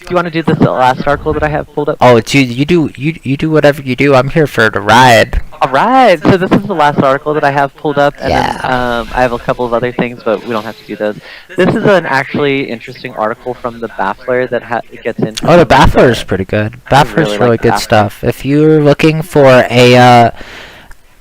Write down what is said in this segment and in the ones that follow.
you want to do this last article that I have pulled up? Oh, dude, you do whatever you do. I'm here for the ride. All right, so this is the last article that I have pulled up, and Yeah. then I have a couple of other things, but we don't have to do those. This is an actually interesting article from the Baffler that gets into. Oh, the Baffler is pretty good. Baffler's really like good Baffler. stuff. If you're looking for a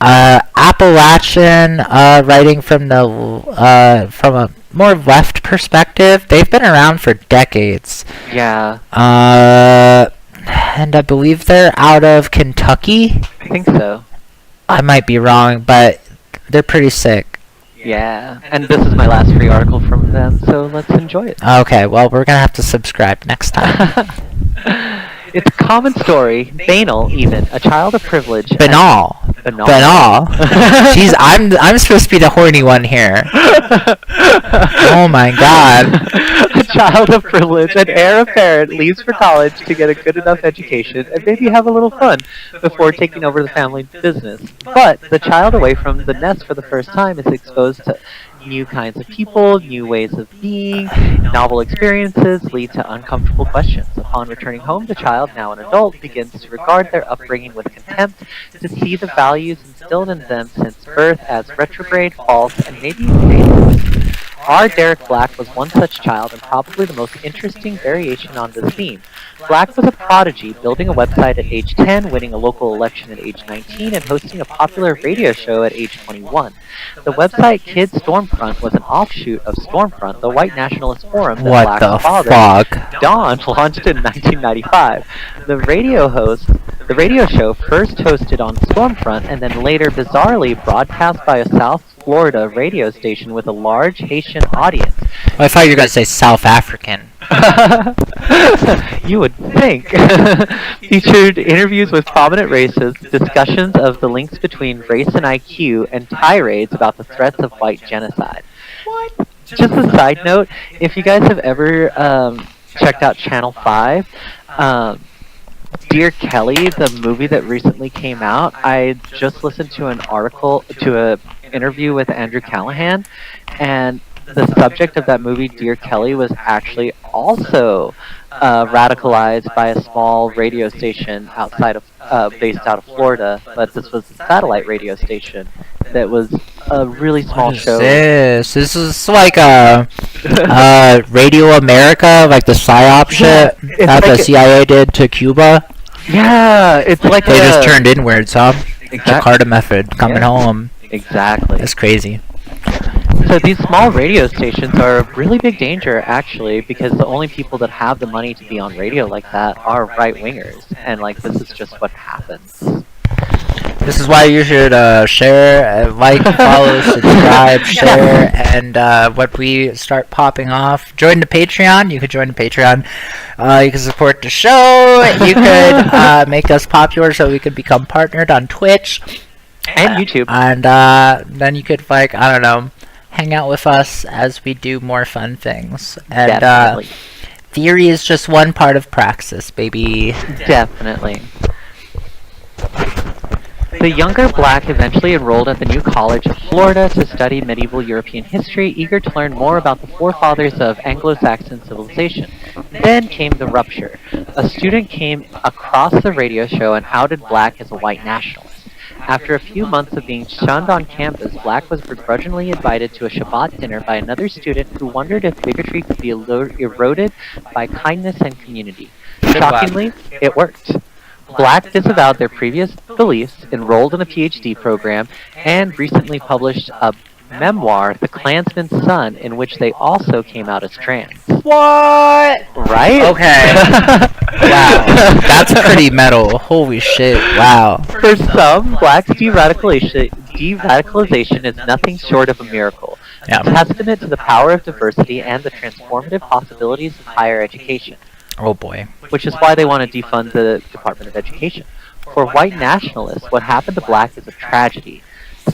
Appalachian writing from a more left perspective, they've been around for decades. Yeah. And I believe they're out of Kentucky. I think so. I might be wrong, but they're pretty sick. Yeah, and this is my last free article from them, so let's enjoy it. Okay, well, we're gonna have to subscribe next time. It's a common story, banal even, a child of privilege. Banal. Jeez, I'm supposed to be the horny one here. Oh my god. A child of privilege, an heir apparent, leaves for college to get a good enough education and maybe have a little fun before taking over the family business. But the child away from the nest for the first time is exposed to new kinds of people, new ways of being, novel experiences lead to uncomfortable questions. Upon returning home, the child, now an adult, begins to regard their upbringing with contempt, to see the values instilled in them since birth as retrograde, false, and maybe even dangerous. R. Derek Black was one such child and probably the most interesting variation on this theme. Black was a prodigy, building a website at age 10, winning a local election at age 19, and hosting a popular radio show at age 21. The website Kid Stormfront was an offshoot of Stormfront, the white nationalist forum that Black's father, Don, launched in 1995. The radio show first hosted on Stormfront and then later bizarrely broadcast by a South Florida radio station with a large Haitian audience. Oh, I thought you were going to say South African. You would think. Featured interviews with prominent races, discussions of the links between race and IQ, and tirades about the threats of white genocide. What? Just a side note, if you guys have ever checked out Channel 5, Dear Kelly, the movie that recently came out, I just listened to an interview with Andrew Callahan, and the subject of that movie, Dear Kelly, was actually also radicalized by a small radio station based out of Florida, but this was a satellite radio station that was a really small show. This is like Radio America, like the PSYOP shit that the CIA did to Cuba. Yeah, it's like they just turned inwards, huh? Exactly. Jakarta method, coming home. Exactly. That's crazy. So these small radio stations are a really big danger, actually, because the only people that have the money to be on radio like that are right-wingers, and like this is just what happens. This is why you should share, like, follow, subscribe, share, and when we start popping off, join the Patreon. You could join the Patreon. You can support the show. You could make us popular so we could become partnered on Twitch and YouTube. And then you could, like, I don't know, hang out with us as we do more fun things. And theory is just one part of praxis, baby. Definitely. The younger Black eventually enrolled at the New College of Florida to study medieval European history, eager to learn more about the forefathers of Anglo-Saxon civilization. Then came the rupture. A student came across the radio show and outed Black as a white nationalist. After a few months of being shunned on campus, Black was begrudgingly invited to a Shabbat dinner by another student who wondered if bigotry could be eroded by kindness and community. Shockingly, it worked. Black disavowed their previous beliefs, enrolled in a PhD program, and recently published a memoir, The Klansman's Son, in which they also came out as trans. What? Right? Okay. Wow. That's pretty metal. Holy shit. Wow. For some, Black's deradicalization is nothing short of a miracle. Yeah. A testament to the power of diversity and the transformative possibilities of higher education. Oh boy. Which is why they want to defund the Department of Education. For white nationalists, what happened to Black is a tragedy.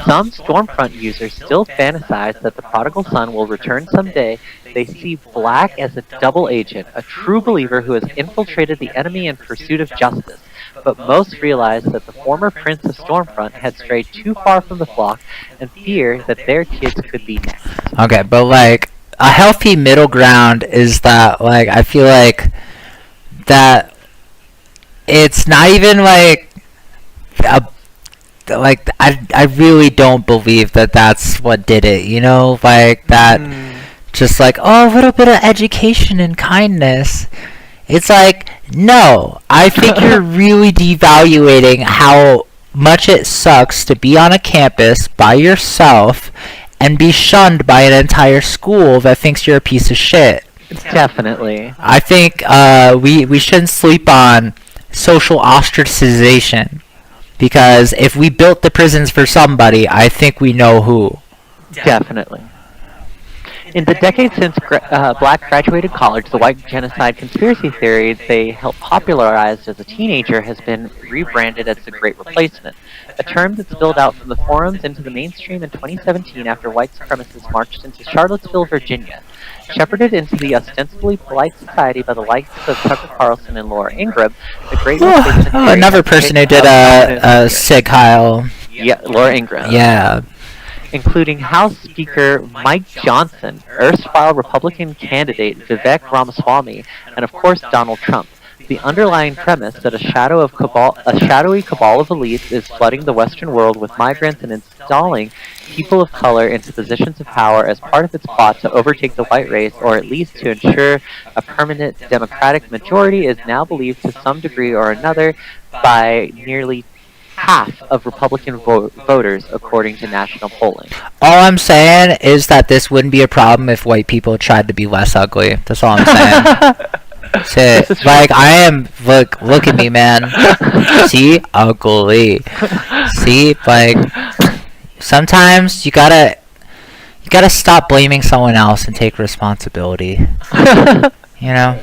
Some Stormfront users still fantasize that the prodigal son will return someday. They see Black as a double agent, a true believer who has infiltrated the enemy in pursuit of justice. But most realize that the former prince of Stormfront had strayed too far from the flock and fear that their kids could be next. Okay, but like, a healthy middle ground is that, like, I feel like that it's not even like a like I really don't believe that that's what did it, you know, like that just like, oh, a little bit of education and kindness. It's like, no, I think you're really devaluating how much it sucks to be on a campus by yourself and be shunned by an entire school that thinks you're a piece of shit. Definitely. I think we shouldn't sleep on social ostracization, because if we built the prisons for somebody, I think we know who. Definitely. In the decades since Black graduated college, the white genocide conspiracy theory they helped popularized as a teenager has been rebranded as the Great Replacement, a term that spilled out from the forums into the mainstream in 2017 after white supremacists marched into Charlottesville, Virginia. Shepherded into the ostensibly polite society by the likes of Tucker Carlson and Laura Ingraham, the Great Replacement theory Another has person who picked did up a Sig Heil. Yeah, Laura Ingraham. Yeah. Including House Speaker Mike Johnson, erstwhile Republican candidate Vivek Ramaswamy, and of course Donald Trump. The underlying premise that a shadowy cabal of elites is flooding the Western world with migrants and installing people of color into positions of power as part of its plot to overtake the white race, or at least to ensure a permanent Democratic majority, is now believed to some degree or another by nearly half of Republican voters, according to national polling. All I'm saying is that this wouldn't be a problem if white people tried to be less ugly. That's all I'm saying. Shit. Like, I am, look at me, man. See? Ugly. See? Like, sometimes you gotta stop blaming someone else and take responsibility. You know?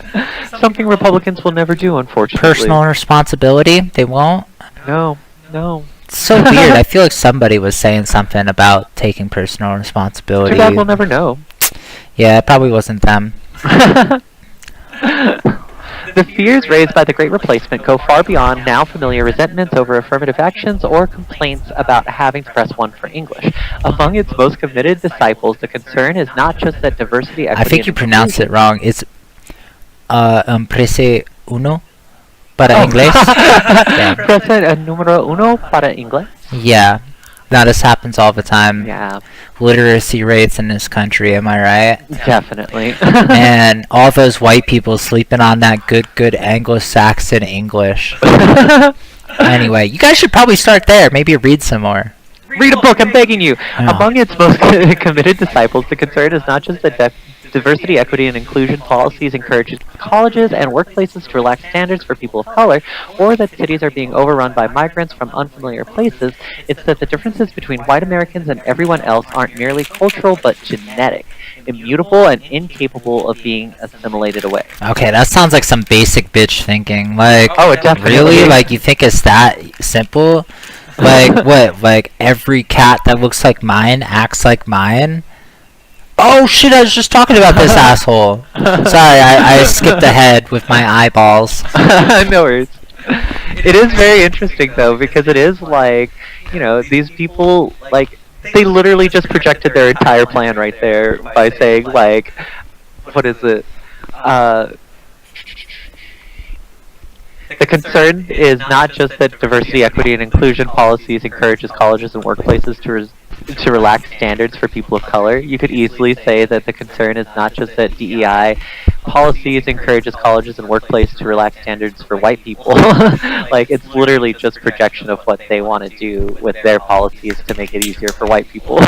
Something Republicans will never do, unfortunately. Personal responsibility? They won't? No. It's so weird. I feel like somebody was saying something about taking personal responsibility. Too bad we'll never know. Yeah, it probably wasn't them. The fears raised by the Great Replacement go far beyond now familiar resentments over affirmative actions or complaints about having to press 1 for English. Among its most committed disciples, the concern is not just that diversity, equity, I think you pronounced it wrong. It's prese uno para inglés. Yeah. Prese número uno para inglés. Yeah. Now this happens all the time. Yeah. Literacy rates in this country, am I right? Definitely. And all those white people sleeping on that good Anglo-Saxon English. Anyway, you guys should probably start there. Maybe read some more. Read a book, I'm begging you. Oh. Among its most committed disciples, the concern is not just that diversity, equity, and inclusion policies encourage colleges and workplaces to relax standards for people of color, or that cities are being overrun by migrants from unfamiliar places. It's that the differences between white Americans and everyone else aren't merely cultural but genetic, immutable, and incapable of being assimilated away. Okay, that sounds like some basic bitch thinking. Like, Oh, it definitely really? is. Like, you think it's that simple? Like, what? Like, every cat that looks like mine acts like mine? Oh shit, I was just talking about this asshole. Sorry, I skipped ahead with my eyeballs. No worries. It is very interesting though, because it is like, you know, these people, like, they literally just projected their entire plan right there by saying, like, what is it? The concern is not just that diversity, equity, and inclusion policies encourages colleges and workplaces to relax standards for people of color. You could easily say that the concern is not just that DEI policies encourages colleges and workplaces to relax standards for white people. Like, it's literally just projection of what they want to do with their policies to make it easier for white people.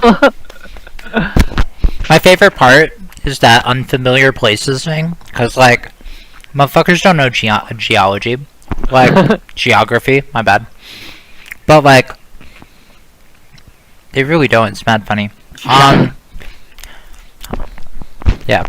My favorite part is that unfamiliar places thing, because, like, motherfuckers don't know geology. Like, geography, my bad. But, like, they really don't. It's mad funny. Yeah.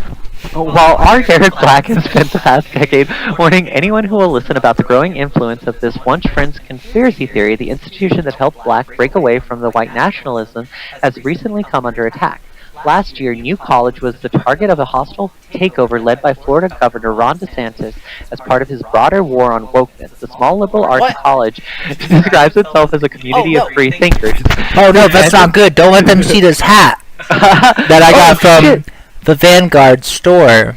While R. Derek Black has spent the past decade warning anyone who will listen about the growing influence of this once friend's conspiracy theory, the institution that helped Black break away from the white nationalism has recently come under attack. Last year, New College was the target of a hostile takeover led by Florida Governor Ron DeSantis as part of his broader war on wokeness. The small liberal arts college describes itself as a community of free thinkers. Oh no, that's not good. Don't let them see this hat that I got from the Vanguard store.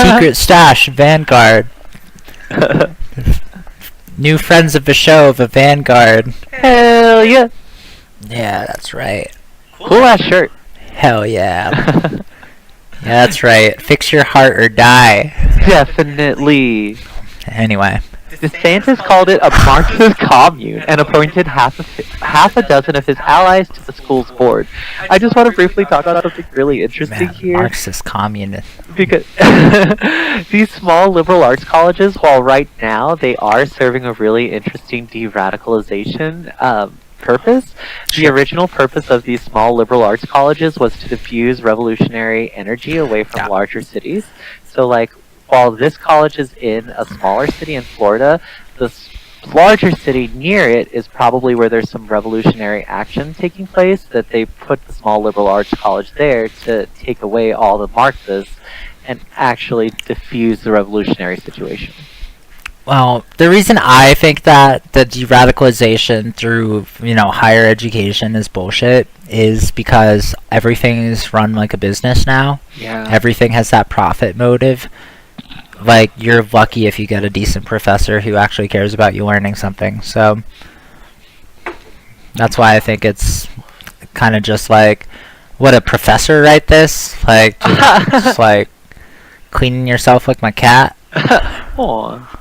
Secret stash, Vanguard. New friends of the show, the Vanguard. Hell yeah. Yeah, that's right. Cool ass shirt. Hell yeah. Yeah, that's right. Fix your heart or die. Definitely. Anyway. DeSantis called it a Marxist commune and appointed half a dozen of his allies to the school's board. I just want to briefly talk about something really interesting Man, here. Marxist communist. Because these small liberal arts colleges, while right now they are serving a really interesting de-radicalization purpose, the original purpose of these small liberal arts colleges was to diffuse revolutionary energy away from larger cities. So, like, while this college is in a smaller city in Florida, the larger city near it is probably where there's some revolutionary action taking place, that they put the small liberal arts college there to take away all the Marxists and actually diffuse the revolutionary situation. Well, the reason I think that the de-radicalization through, higher education is bullshit is because everything is run like a business now. Yeah. Everything has that profit motive. Like, you're lucky if you get a decent professor who actually cares about you learning something. So, that's why I think it's kind of just like, would a professor write this? Like, just like, cleaning yourself like my cat? Aw.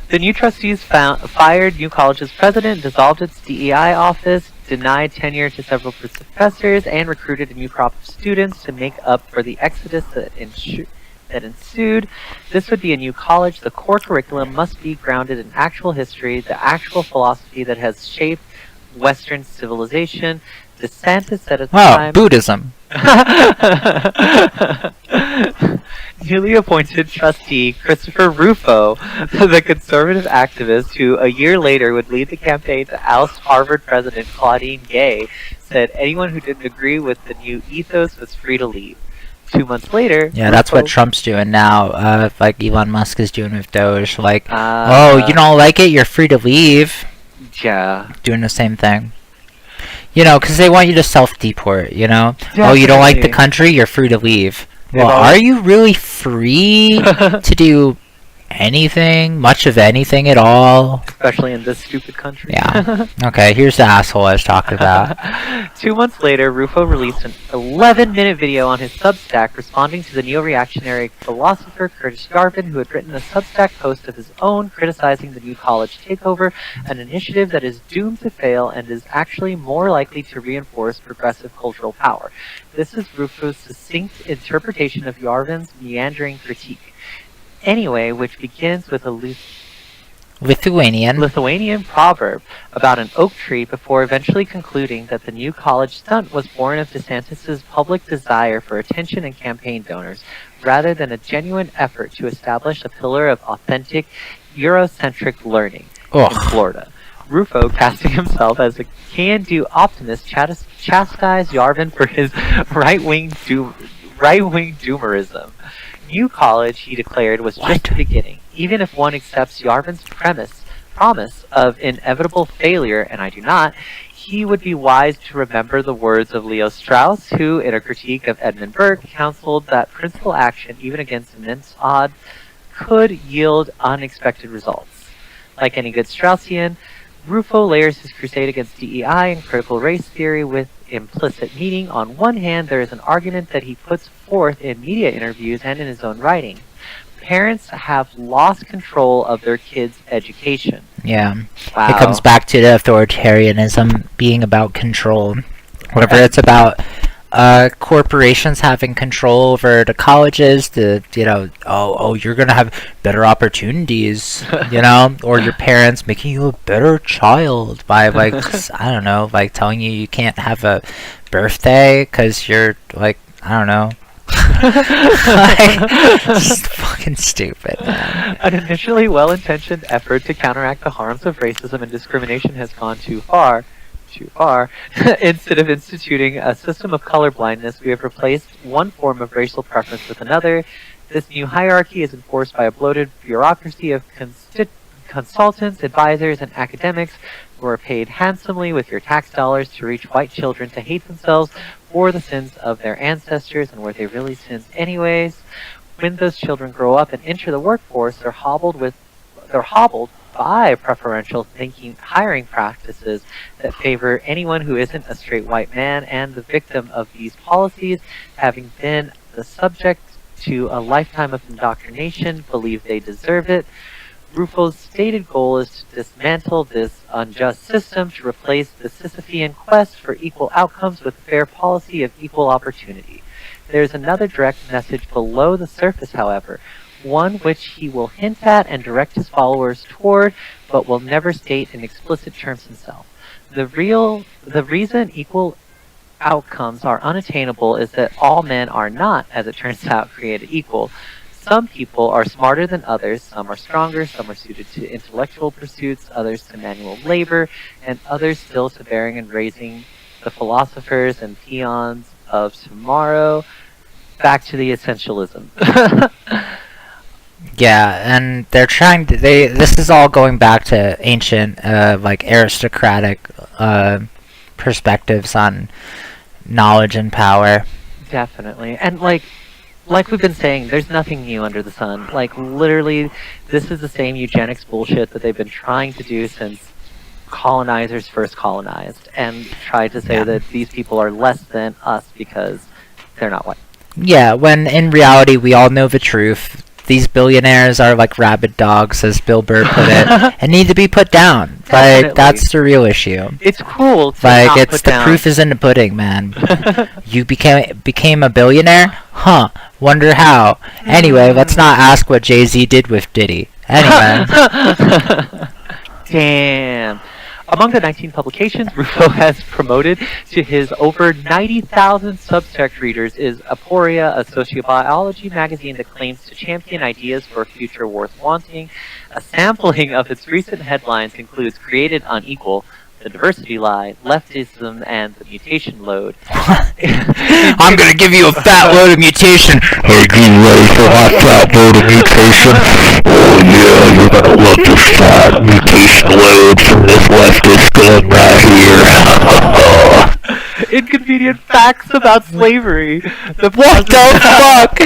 The new trustees fired New College's president, dissolved its DEI office, denied tenure to several professors, and recruited a new crop of students to make up for the exodus that ensued. This would be a new college. The core curriculum must be grounded in actual history, the actual philosophy that has shaped Western civilization. DeSantis said at the time... Buddhism. Newly appointed trustee Christopher Rufo, the conservative activist who a year later would lead the campaign to oust Harvard president Claudine Gay, said anyone who didn't agree with the new ethos was free to leave. 2 months later... Yeah, that's what Trump's doing now. Like Elon Musk is doing with Doge. Like, oh, you don't like it? You're free to leave. Yeah. Doing the same thing. Because they want you to self-deport, Definitely. Oh, you don't like the country? You're free to leave. Well, are you really free to do anything, much of anything at all? Especially in this stupid country. Yeah. Okay, here's the asshole I was talking about. 2 months later, Rufo released an 11-minute video on his Substack responding to the neo-reactionary philosopher Curtis Yarvin, who had written a Substack post of his own criticizing the new college takeover, an initiative that is doomed to fail and is actually more likely to reinforce progressive cultural power. This is Rufo's succinct interpretation of Yarvin's meandering critique. Anyway, which begins with a Lithuanian proverb about an oak tree before eventually concluding that the new college stunt was born of DeSantis' public desire for attention and campaign donors, rather than a genuine effort to establish a pillar of authentic Eurocentric learning in Florida. Rufo, casting himself as a can-do optimist, chastised Yarvin for his right-wing doomerism. New college, he declared, was just the beginning. Even if one accepts Yarvin's promise of inevitable failure, and I do not, he would be wise to remember the words of Leo Strauss, who, in a critique of Edmund Burke, counseled that principal action, even against immense odds, could yield unexpected results. Like any good Straussian, Rufo layers his crusade against DEI and critical race theory with implicit meaning. On one hand, there is an argument that he puts forth in media interviews and in his own writing. Parents have lost control of their kids' education. Yeah. Wow. It comes back to the authoritarianism being about control. Whatever it's about corporations having control over the colleges, you're gonna have better opportunities, or your parents making you a better child by telling you can't have a birthday because you're just fucking stupid, man. An initially well-intentioned effort to counteract the harms of racism and discrimination has gone too far. Instead of instituting a system of colorblindness, we have replaced one form of racial preference with another. This new hierarchy is enforced by a bloated bureaucracy of consultants, advisors, and academics who are paid handsomely with your tax dollars to reach white children to hate themselves for the sins of their ancestors, and were they really sins anyways? When those children grow up and enter the workforce, they're hobbled by preferential thinking hiring practices that favor anyone who isn't a straight white man, and the victim of these policies, having been the subject to a lifetime of indoctrination, believe they deserve it. Rufo's stated goal is to dismantle this unjust system to replace the Sisyphean quest for equal outcomes with a fair policy of equal opportunity. There's another direct message below the surface, however, one which he will hint at and direct his followers toward, but will never state in explicit terms himself. The reason equal outcomes are unattainable is that all men are not, as it turns out, created equal. Some people are smarter than others, some are stronger, some are suited to intellectual pursuits, others to manual labor, and others still to bearing and raising the philosophers and peons of tomorrow. Back to the essentialism. Yeah, and they're trying to. This is all going back to ancient, like aristocratic perspectives on knowledge and power. Definitely, and like we've been saying, there's nothing new under the sun. Like, literally, this is the same eugenics bullshit that they've been trying to do since colonizers first colonized, and tried to say that these people are less than us because they're not white. Yeah, when in reality we all know the truth. These billionaires are like rabid dogs, as Bill Burr put it, and need to be put down. Like, that's the real issue. It's cool to like not it's put the down. proof is in the pudding, man. You became a billionaire? Huh. Wonder how. Anyway, let's not ask what Jay-Z did with Diddy. Anyway. Damn. Among the 19 publications Rufo has promoted to his over 90,000 Substack readers is Aporia, a sociobiology magazine that claims to champion ideas for a future worth wanting. A sampling of its recent headlines includes Created Unequal, The Diversity Lie, Leftism, and The Mutation Load. I'm gonna give you a fat load of mutation. Are you ready for my fat load of mutation? Oh yeah, you're gonna love this fat mutation load from this leftist gun right here. Inconvenient facts about slavery. What the fuck?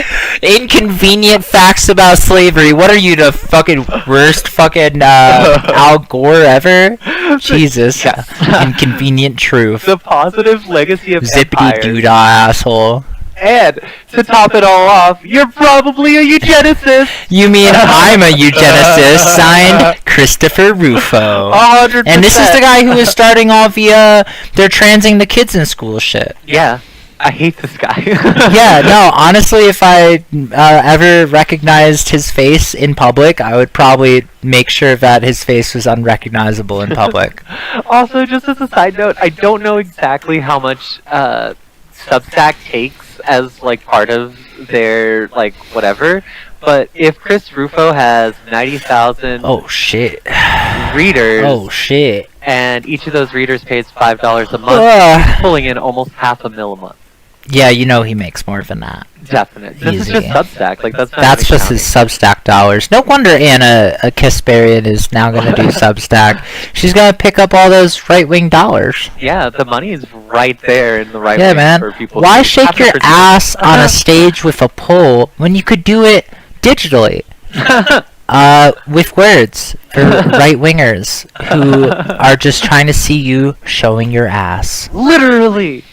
Inconvenient facts about slavery. What are you, the fucking worst fucking Al Gore ever? Jesus. Yes. Inconvenient truth. The positive legacy of Zippity empires. doodah asshole. And to top it all off, you're probably a eugenicist. You mean I'm a eugenicist? Signed, Christopher Rufo. 100%. And this is the guy who is starting all the they're transing the kids in school shit. Yeah, I hate this guy. Yeah, no, honestly, if I ever recognized his face in public, I would probably make sure that his face was unrecognizable in public. Also, just as a side note, I don't know exactly how much Substack takes as like part of their like whatever, but if Chris Rufo has 90,000 Oh shit. readers, Oh shit. and each of those readers pays $5 a month, Ugh. pulling in almost $500,000 a month. Yeah, you know he makes more than that. Definite. This is Easy. just Substack. Like that's not That's even just his counting. Substack dollars. No wonder Anna Kasparian is now going to do Substack. She's going to pick up all those right-wing dollars. Yeah, the money is right there in the right Yeah, way man. for people. Why to shake your 100%. ass on a stage with a pole when you could do it digitally? With words for right-wingers who are just trying to see you showing your ass. Literally.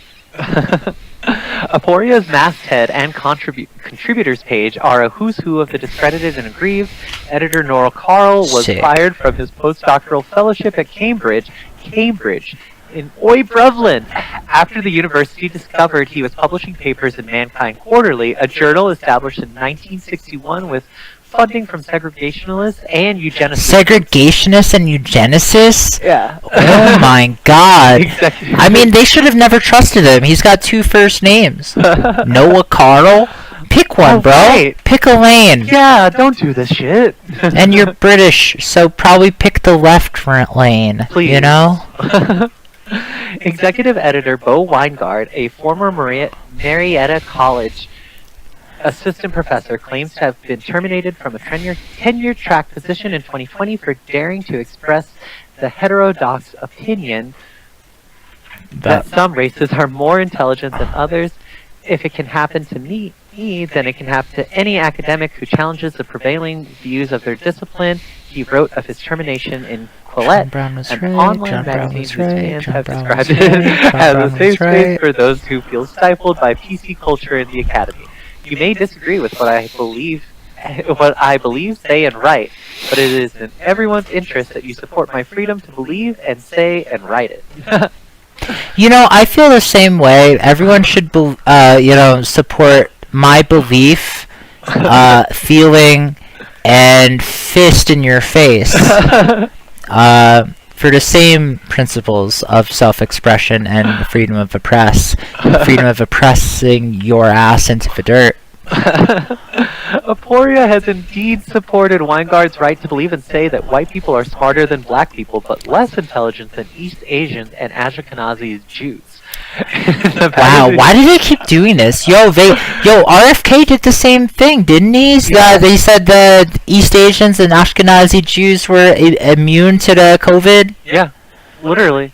Aporia's masthead and contributors page are a who's who of the discredited and aggrieved. Editor Noel Carl was Sick. fired from his postdoctoral fellowship at Cambridge, in Oibruvlin, after the university discovered he was publishing papers in Mankind Quarterly, a journal established in 1961 with funding from segregationalists and eugenicists. Segregationists and eugenicists? Yeah. Oh my god. Exactly. I mean, they should have never trusted him. He's got 2 first names. Noah Carl? Pick one, Oh, bro. right. Pick a lane. Yeah, don't do this shit. And you're British, so probably pick the left front lane. Please. You know? Executive editor Bo Weingart, a former Marietta College assistant professor, claims to have been terminated from a tenure track position in 2020 for daring to express the heterodox opinion that some races are more intelligent than others, If it can happen to me, then it can happen to any academic who challenges the prevailing views of their discipline, he wrote of his termination in John Quillette, Brown was an right. online John Brown magazine was whose right. fans John have Brown described was it right. John as Brown a safe was space right. for those who feel stifled by PC culture in the academy. You may disagree with what I believe, say, and write, but it is in everyone's interest that you support my freedom to believe and say and write it. You know, I feel the same way. Everyone should, support my belief, feeling, and fist in your face. For the same principles of self-expression and freedom of freedom of oppressing your ass into the dirt. Aporia has indeed supported Weingart's right to believe and say that white people are smarter than black people, but less intelligent than East Asians and Ashkenazi Jews. Wow, why do they keep doing this? RFK did the same thing, didn't he? Yeah. They said the East Asians and Ashkenazi Jews were immune to the COVID. Yeah, literally.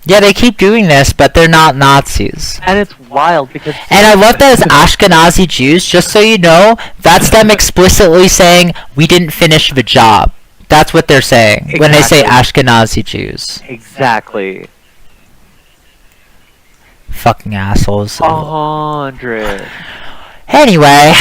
Yeah, they keep doing this, but they're not Nazis. And it's wild because... And I love that as Ashkenazi Jews, just so you know, that's them explicitly saying, we didn't finish the job. That's what they're saying when they say Ashkenazi Jews. Exactly. Fucking assholes. 100. Anyway.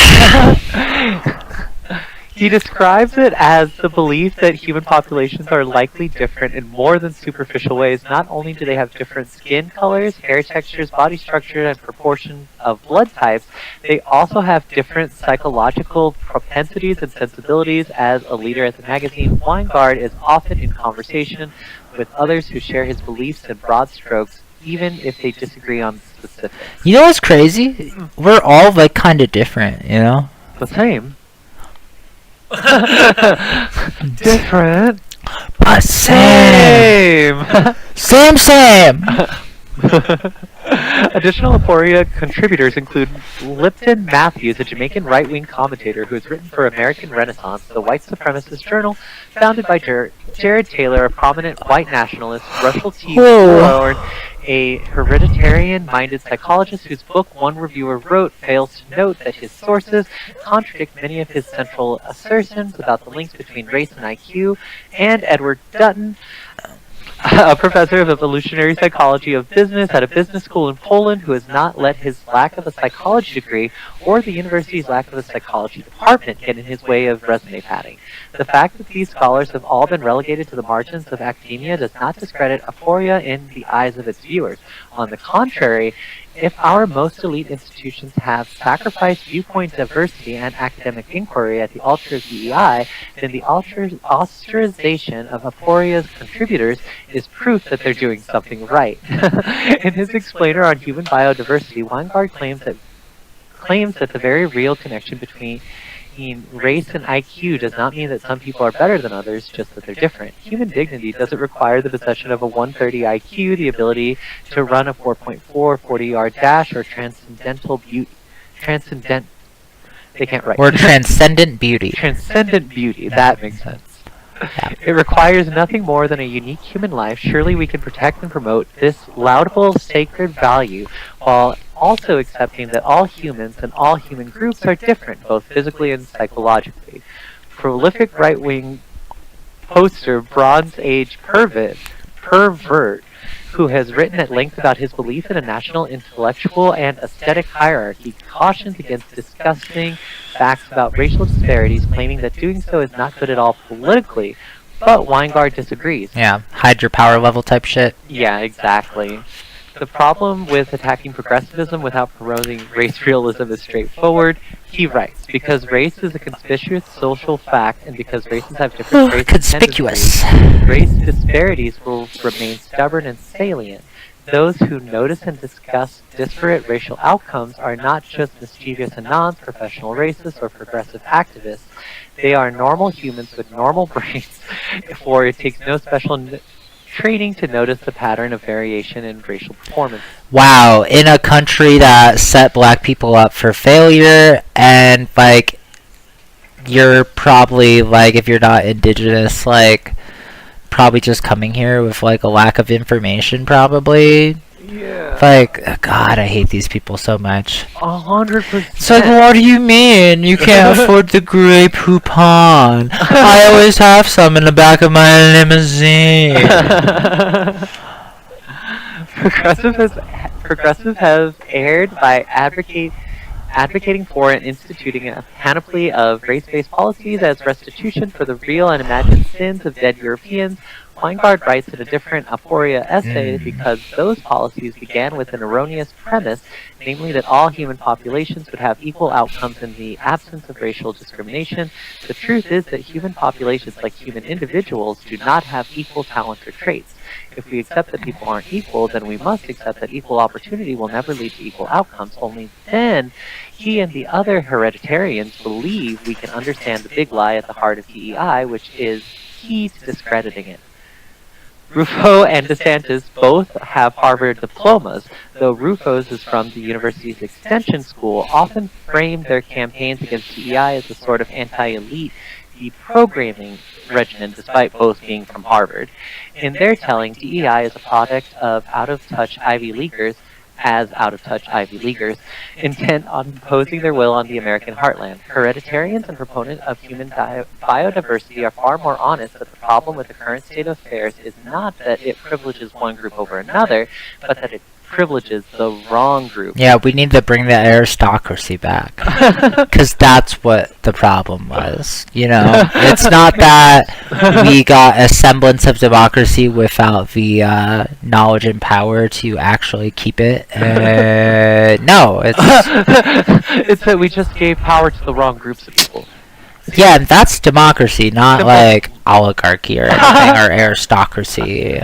He describes it as the belief that human populations are likely different in more than superficial ways. Not only do they have different skin colors, hair textures, body structure, and proportion of blood types, they also have different psychological propensities and sensibilities. As a leader at the magazine, Weingart is often in conversation with others who share his beliefs in broad strokes, even if they disagree on specifics. You know what's crazy? We're all like kind of different, you know? The same. Different. But same. Same. Additional Aporia contributors include Lipton Matthews, a Jamaican right-wing commentator who has written for American Renaissance, the white supremacist journal founded by Jared Taylor, a prominent white nationalist, Russell T. Warren, a hereditarian-minded psychologist whose book one reviewer wrote fails to note that his sources contradict many of his central assertions about the links between race and IQ, and Edward Dutton, a professor of evolutionary psychology of business at a business school in Poland, who has not let his lack of a psychology degree or the university's lack of a psychology department get in his way of resume padding. The fact that these scholars have all been relegated to the margins of academia does not discredit Aporia in the eyes of its viewers. On the contrary, if our most elite institutions have sacrificed viewpoint diversity and academic inquiry at the altar of DEI, then the ostracization of Aporia's contributors is proof that they're doing something right. In his explainer on human biodiversity, Weingart claims that the very real connection between race and IQ does not mean that some people are better than others, just that they're different. Human dignity doesn't require the possession of a 130 IQ, the ability to run a 4.4 40-yard dash, or they can't write. Or transcendent beauty. Transcendent beauty, that makes sense. It requires nothing more than a unique human life. Surely we can protect and promote this laudable, sacred value while also accepting that all humans and all human groups are different, both physically and psychologically. Prolific right-wing poster Bronze Age pervert, who has written at length about his belief in a national intellectual and aesthetic hierarchy, cautions against disgusting facts about racial disparities, claiming that doing so is not good at all politically, but Weingart disagrees. Yeah, hide your power level type shit. Yeah, exactly. The problem with attacking progressivism without promoting race realism is straightforward. He writes, because race is a conspicuous social fact, and because races have different race conspicuous. Race disparities will remain stubborn and salient. Those who notice and discuss disparate racial outcomes are not just mischievous anons, professional racists, or progressive activists. They are normal humans with normal brains, for it takes no special training to notice the pattern of variation in racial performance. Wow, in a country that set black people up for failure, and like, you're probably, like, if you're not indigenous, like, probably just coming here with like a lack of information, probably. Yeah. Like, God, I hate these people so much. 100%. It's like, what do you mean? You can't afford the Grey Poupon. I always have some in the back of my limousine. Progressive has erred by advocating for and instituting a panoply of race-based policies as restitution for the real and imagined sins of dead Europeans. Weingard writes in a different Aporia essay because those policies began with an erroneous premise, namely that all human populations would have equal outcomes in the absence of racial discrimination. The truth is that human populations, like human individuals, do not have equal talents or traits. If we accept that people aren't equal, then we must accept that equal opportunity will never lead to equal outcomes. Only then, he and the other hereditarians believe we can understand the big lie at the heart of DEI, which is key to discrediting it. Rufo and DeSantis both have Harvard diplomas, though Rufo's is from the university's extension school, often framed their campaigns against DEI as a sort of anti-elite deprogramming regimen, despite both being from Harvard. In their telling, DEI is a product of out-of-touch Ivy Leaguers, intent on imposing their will on the American heartland. Hereditarians and proponents of human biodiversity are far more honest that the problem with the current state of affairs is not that it privileges one group over another, but that it privileges the wrong group. Yeah, we need to bring the aristocracy back. Because that's what the problem was. You know, it's not that we got a semblance of democracy without the knowledge and power to actually keep it. No, it's... It's that we just gave power to the wrong groups of people. Yeah, that's democracy, not like oligarchy or anything, or aristocracy.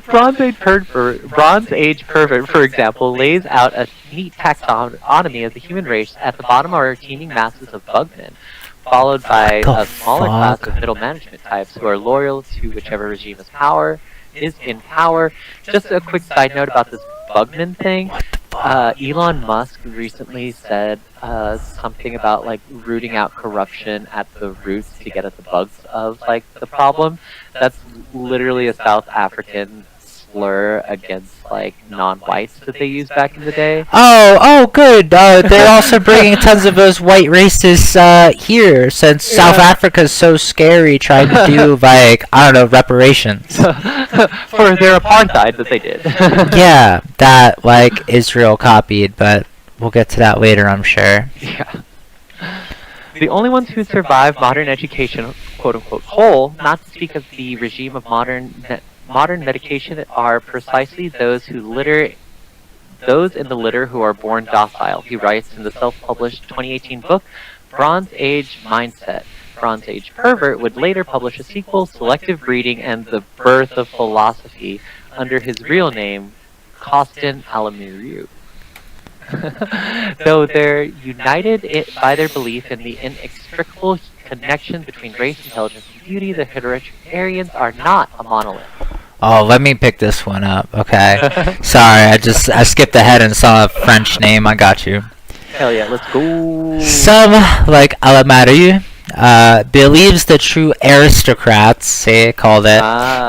Bronze Age pervert, for example, lays out a neat taxonomy of the human race. At the bottom are teeming masses of bugmen, followed by a smaller class of middle management types who are loyal to whichever regime is in power. Just a quick side note about this bugman thing. Elon Musk recently said something about like rooting out corruption at the roots to get at the bugs of like the problem. That's literally a South African slur against like non-whites that they used back in the day. Oh, good. They're also bringing tons of those white racists here, since South Africa's so scary, trying to do like, I don't know, reparations for their apartheid that they did. Yeah, that like Israel copied, but we'll get to that later, I'm sure. Yeah. The only ones who survive modern education, quote-unquote, whole, not to speak of the regime of modern medication, are precisely those in the litter who are born docile, he writes in the self-published 2018 book, Bronze Age Mindset. Bronze Age Pervert would later publish a sequel, Selective Breeding and the Birth of Philosophy, under his real name, Costin Alamiriu. Though they're united by their belief in the inextricable connection between race, intelligence, and beauty, the hereditarians are not a monolith. Oh, let me pick this one up, okay? Sorry, I skipped ahead and saw a French name. I got you. Hell yeah, let's go. Some, like Alamariu, believes the true aristocrats, called it,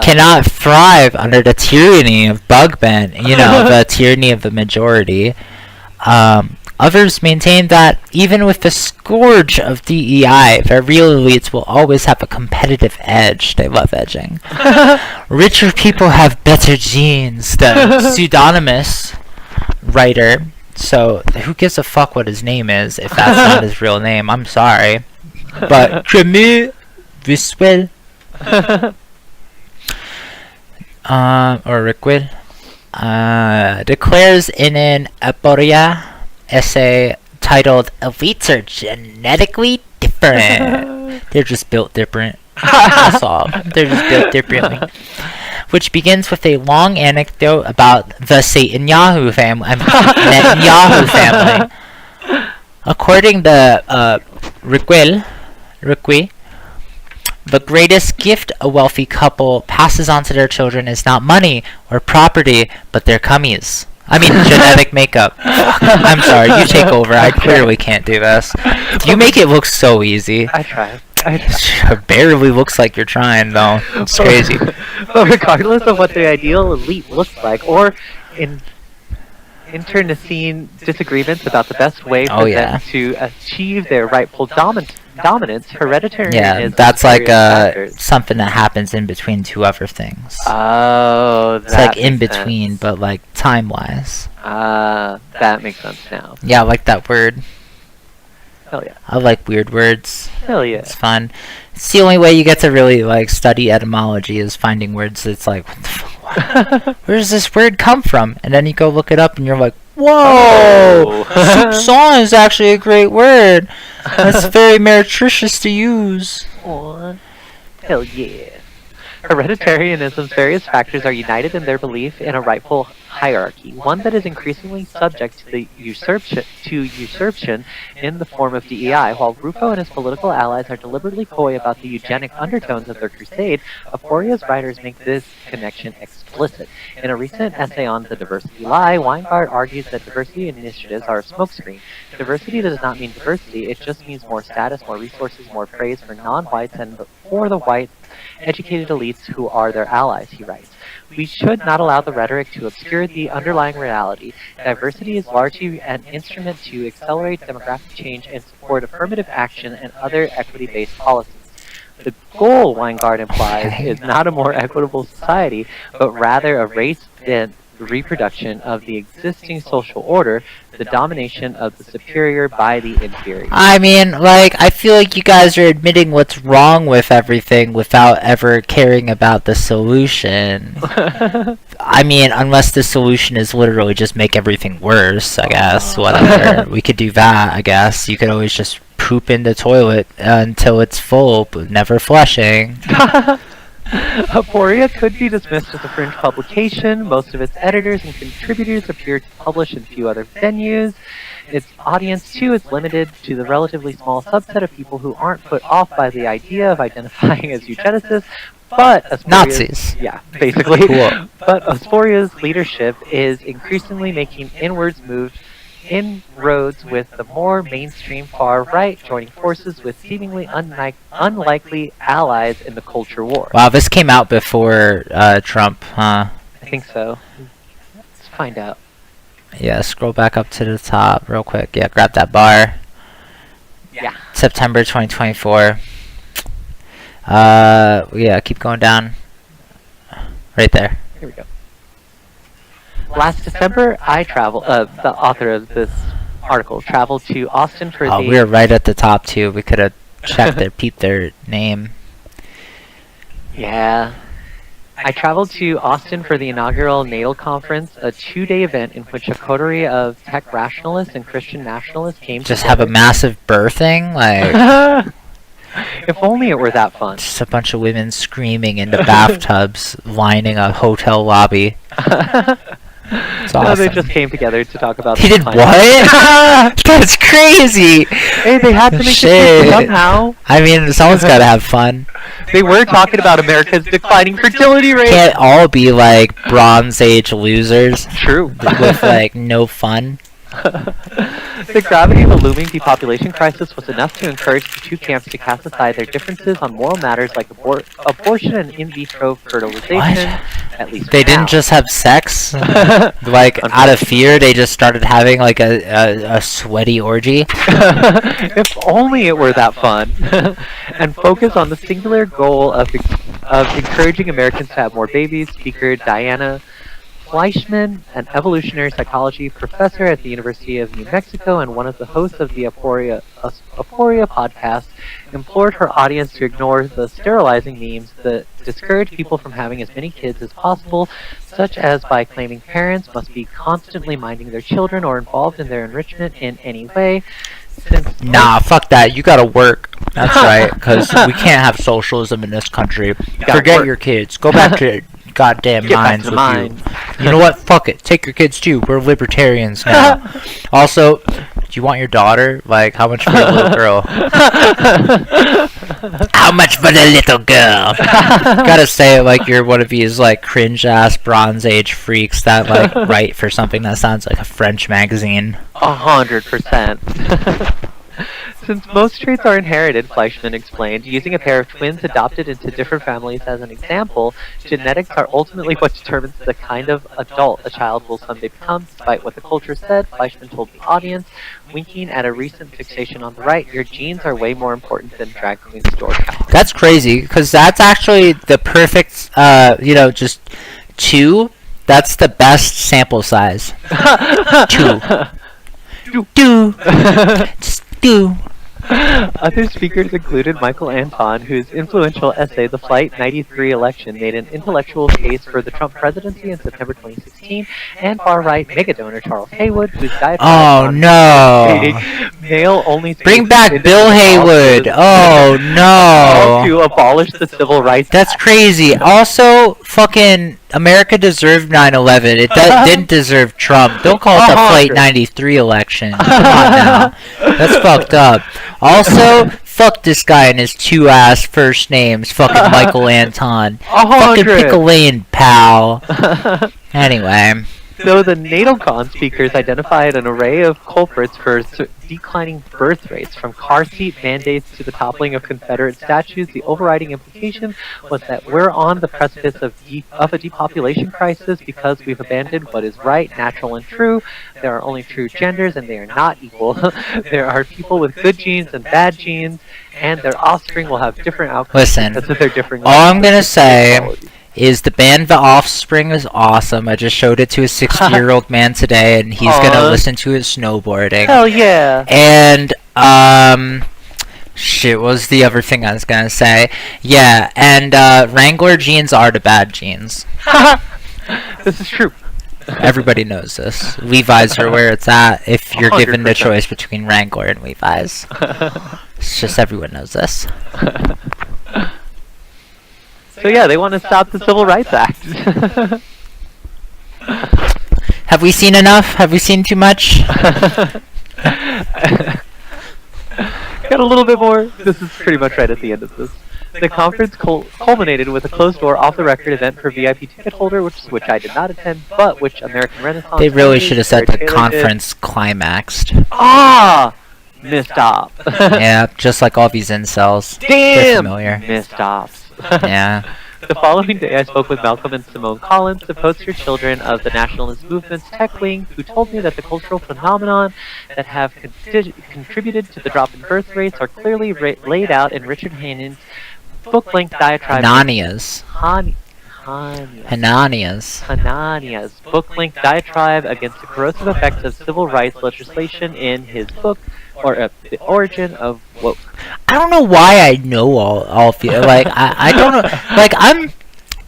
cannot thrive under the tyranny of bugmen, the tyranny of the majority. Others maintain that even with the scourge of DEI, the real elites will always have a competitive edge. They love edging. Richer people have better genes. The pseudonymous writer. So who gives a fuck what his name is if that's not his real name? I'm sorry. But Cremu Visuel or Riquel declares in an Aporia essay titled "Elites are genetically different." They're just built different. That's all. They're just built differently. Which begins with a long anecdote about the Netanyahu family. According to Riquel, the greatest gift a wealthy couple passes on to their children is not money or property, but their cummies. I mean, genetic makeup. I'm sorry, you take over. I clearly can't do this. You make it look so easy. I try. It barely looks like you're trying, though. It's crazy. But regardless of what the ideal elite looks like, or in internecine disagreements about the best way for them to achieve their rightful dominance, hereditary that's like something that happens in between two other things. Oh, it's like in between, but like time-wise. That makes sense now. Yeah, I like that word. Hell yeah. I like weird words. Hell yeah. It's fun. It's the only way you get to really like study etymology is finding words that's like, what the fuck? Where does this word come from? And then you go look it up and you're like, whoa! Soupçon is actually a great word. That's very meretricious to use. Aw. Hell yeah. Hereditarianism's various factors are united in their belief in a rightful hierarchy, one that is increasingly subject to the usurpation in the form of DEI. While Rufo and his political allies are deliberately coy about the eugenic undertones of their crusade, Aphoria's writers make this connection explicit. In a recent essay on the diversity lie, Weingart argues that diversity initiatives are a smokescreen. Diversity does not mean diversity, it just means more status, more resources, more praise for non-whites and for the white educated elites who are their allies, he writes. We should not allow the rhetoric to obscure the underlying reality. Diversity is largely an instrument to accelerate demographic change and support affirmative action and other equity-based policies. The goal, Weingart implies, is not a more equitable society, but rather a race-bent reproduction of the existing social order, the domination of the superior by the inferior. I mean, like, I feel like you guys are admitting what's wrong with everything without ever caring about the solution. I mean, unless the solution is literally just make everything worse, I guess, whatever. We could do that, I guess. You could always just poop in the toilet until it's full, but never flushing. Aphoria could be dismissed as a fringe publication. Most of its editors and contributors appear to publish in few other venues. Its audience, too, is limited to the relatively small subset of people who aren't put off by the idea of identifying as eugenicists, but Nazis. Yeah, basically. Cool. But Aphoria's leadership is increasingly making inroads with the more mainstream far right, joining forces with seemingly unlikely allies in the culture war. Wow, this came out before Trump, huh? I think so. Let's find out. Yeah, scroll back up to the top real quick. Yeah, grab that bar. Yeah. September 2024. Yeah, keep going down. Right there. Here we go. Last December, I traveled, the author of this article traveled to Austin for we were right at the top, too. We could have checked peeped their name. Yeah. I traveled to Austin for the inaugural Natal Conference, a 2-day event in which a coterie of tech rationalists and Christian nationalists came Just together. have a massive birthing? Like, if only it were that fun. just a bunch of women screaming into bathtubs, lining a hotel lobby. It's awesome. No, they just came together to talk about They the did climate. what? That's crazy! Hey, they had to make Shit. it somehow. I mean, someone's gotta have fun. They were talking about America's declining fertility rate. Can't all be like Bronze Age losers True. with like no fun. The gravity of a looming depopulation crisis was enough to encourage the two camps to cast aside their differences on moral matters like abortion and in vitro fertilization. What? At least They for now. didn't just have sex? Like, out of fear, they just started having like a sweaty orgy? If only it were that fun. And focus on the singular goal of encouraging Americans to have more babies. Speaker Diana Fleischman, an evolutionary psychology professor at the University of New Mexico and one of the hosts of the Aphoria podcast, implored her audience to ignore the sterilizing memes that discourage people from having as many kids as possible, such as by claiming parents must be constantly minding their children or involved in their enrichment in any way. Nah, fuck that. You gotta work. That's right, because we can't have socialism in this country. Forget your kids. Go back to goddamn mines with you. You know what? Fuck it. Take your kids too. We're libertarians now. Also, do you want your daughter? Like, how much for the little girl? How much for the little girl? Gotta say it like you're one of these like cringe ass Bronze Age freaks that like write for something that sounds like a French magazine. 100%. Since most traits are inherited, Fleischman explained, using a pair of twins adopted into different families as an example, genetics are ultimately what determines the kind of adult a child will someday become, despite what the culture said, Fleischman told the audience, winking at a recent fixation on the right, your genes are way more important than drag queen store count. That's crazy, because that's actually the perfect, just 2. That's the best sample size. 2. Just 2. Other speakers included Michael Anton, whose influential essay, The Flight 93 Election, made an intellectual case for the Trump presidency in September 2016, and far-right mega-donor Charles Haywood, whose diatribe on male-only Bring back Bill Haywood. Oh no. to abolish the Civil Rights That's Act. crazy. Also, fucking America deserved 9/11. It didn't deserve Trump. Don't call it the Flight 93 election. Come on now. That's fucked up. Also, fuck this guy and his 2-ass first names. Fucking Michael Anton. Fucking pick a lane, pal. Anyway. So the NATOCon speakers identified an array of culprits for declining birth rates, from car seat mandates to the toppling of Confederate statues. The overriding implication was that we're on the precipice of a depopulation crisis because we've abandoned what is right, natural, and true. There are only true genders, and they are not equal. There are people with good genes and bad genes, and their offspring will have different outcomes. Listen, because of their differing all I'm gonna say qualities. is the band The Offspring is awesome. I just showed it to a 60-year-old man today, and he's gonna listen to it snowboarding. Hell yeah! And shit, what was the other thing I was gonna say? Yeah, and Wrangler jeans are the bad jeans. This is true. Everybody knows this. Levi's are where it's at if you're given the 100%. choice between Wrangler and Levi's. It's just everyone knows this. So yeah, they want to stop the Civil Rights Act. Have we seen enough? Have we seen too much? Got a little bit more. This is pretty much right at the end of this. The conference culminated with a closed-door, off-the-record event for VIP ticket holder, which I did not attend, but which American Renaissance. They really Foundation, should have said Sarah the Taylor conference climaxed. did. Ah, missed op. Yeah, just like all these incels. They're Damn, familiar. missed ops. Yeah. The following day, I spoke with Malcolm and Simone Collins, the poster children of the nationalist movement's tech wing, who told me that the cultural phenomenon that have contributed to the drop in birth rates are clearly laid out in Richard Hanan's book-length diatribe. Hananias. Hanania's book-length diatribe against the corrosive effects of civil rights legislation in his book, or The Origin of Woke. I don't know why I know all of you. Like, I don't know. Like, I'm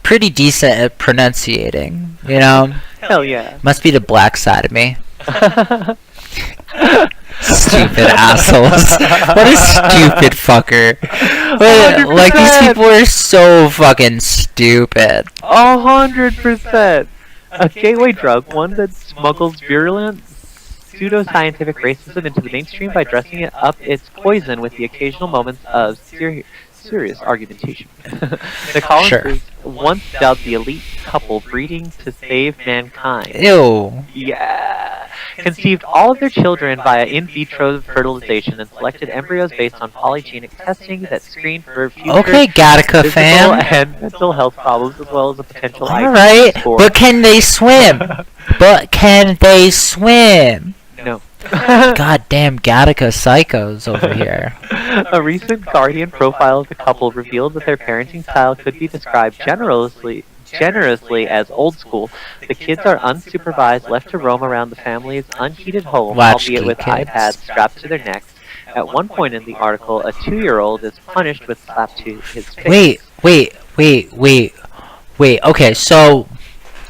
pretty decent at pronunciating, you know? Hell yeah. Must be the black side of me. Stupid assholes. What a stupid fucker. Like, these people are so fucking stupid. 100%. A gateway drug, one that smuggles virulent pseudoscientific racism into the mainstream by dressing it up its poison with the occasional moments of serious argumentation. The Collinses once dubbed the elite couple breeding to save mankind. Ew. Yeah. Conceived all of their children via in vitro fertilization and selected embryos based on polygenic testing that screened for future Okay, Gattaca physical fam. and mental health problems, as well as a potential IQ Alright, score. but can they swim? No. Goddamn Gattaca psychos over here. A recent Guardian profile of the couple revealed that their parenting style could be described generously as old school. The kids are unsupervised, left to roam around the family's unheated home, Latchkey albeit with kids. iPads strapped to their necks. At one point in the article, a 2-year-old is punished with slap to his face. Wait. Okay, so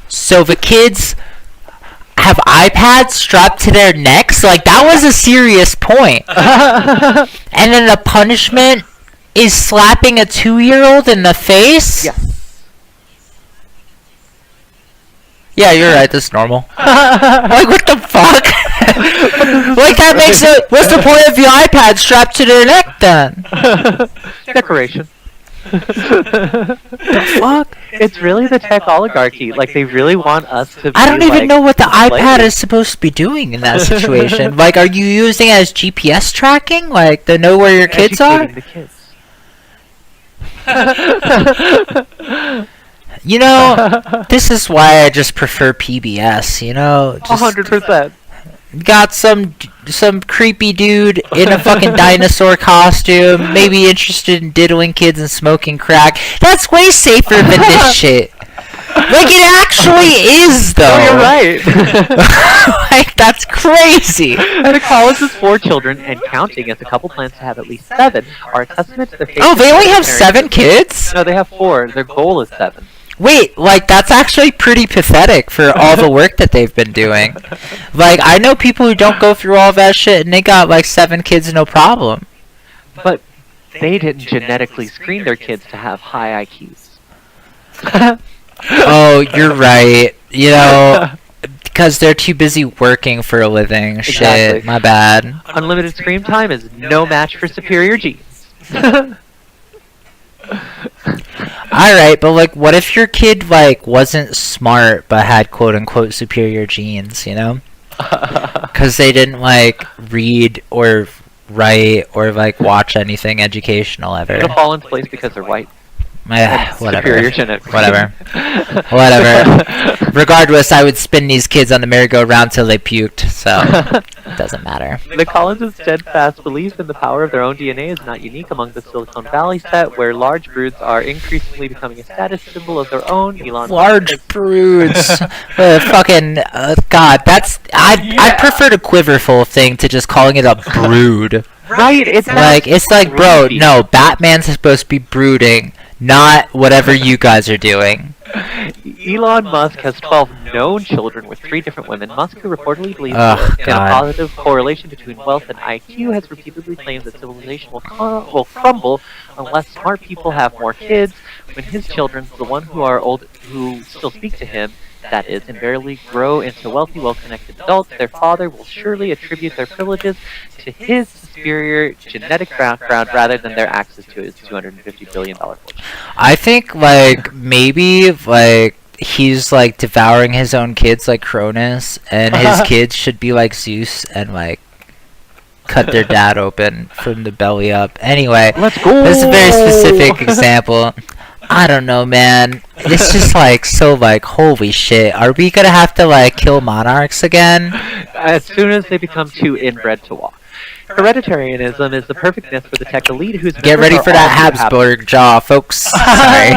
the kids have iPads strapped to their necks? Like, that was a serious point. And then the punishment is slapping a 2-year-old in the face? Yes. Yeah, you're right, that's normal. Like, what the fuck? Like, that makes it... What's the point of the iPad strapped to their neck, then? Decoration. The fuck? It's really the tech oligarchy. Like, they really want us to be, I don't even like, know what the iPad slaves. is supposed to be doing in that situation. Like, are you using it as GPS tracking? Like, to know where your kids are? Educating the kids. You know, this is why I just prefer PBS, you know? Just 100%. got some creepy dude in a fucking dinosaur costume, maybe interested in diddling kids and smoking crack. That's way safer than this shit. Like, it actually is, though. Oh, you're right. Like, that's crazy. And the college's 4 children and counting, as the couple plans to have at least 7, are a testament to their faith. Oh, they in only have parents. 7 kids? No, they have 4. Their goal is 7. Wait, like, that's actually pretty pathetic for all the work that they've been doing. Like, I know people who don't go through all that shit and they got, like, 7 kids no problem. But they didn't genetically screen their kids to have high IQs. Oh, you're right. You know, because they're too busy working for a living. Exactly. Shit, my bad. Unlimited screen time is no match for superior genes. Alright, but like, what if your kid, like, wasn't smart but had quote-unquote superior genes, you know? Because they didn't, like, read or write or, like, watch anything educational ever. It'll fall into place because they're white. Whatever. Superior genetics. Whatever. Regardless, I would spin these kids on the merry-go-round till they puked, so it doesn't matter. The Collins' steadfast belief in the power of their own DNA is not unique among the Silicon Valley set, where large broods are increasingly becoming a status symbol of their own. Elon Large Musk broods. God, that's I prefer the quiverful thing to just calling it a brood. Right, it's like, bro, creepy. no, Batman's supposed to be brooding, not whatever you guys are doing. Elon Musk has 12 known children with 3 different women. Musk, who reportedly believes Ugh, in a God. positive correlation between wealth and IQ, has repeatedly claimed that civilization will crumble unless smart people have more kids. When his children, the one who are old, who still speak to him, that is, invariably grow into wealthy, well-connected adults, their father will surely attribute their privileges to his superior genetic background rather than their access to his $250 billion fortune. I think, like, maybe, like, he's, like, devouring his own kids like Cronus, and his kids should be like Zeus and, like, cut their dad open from the belly up. Anyway, Let's go! this is a very specific example. I don't know, man. It's just, like, so, like, holy shit. Are we gonna have to, like, kill monarchs again? As soon as they become too inbred to walk. Hereditarianism is the perfect myth for the tech elite whose Get members ready are for that all too happy. Habsburg jaw, folks. Sorry.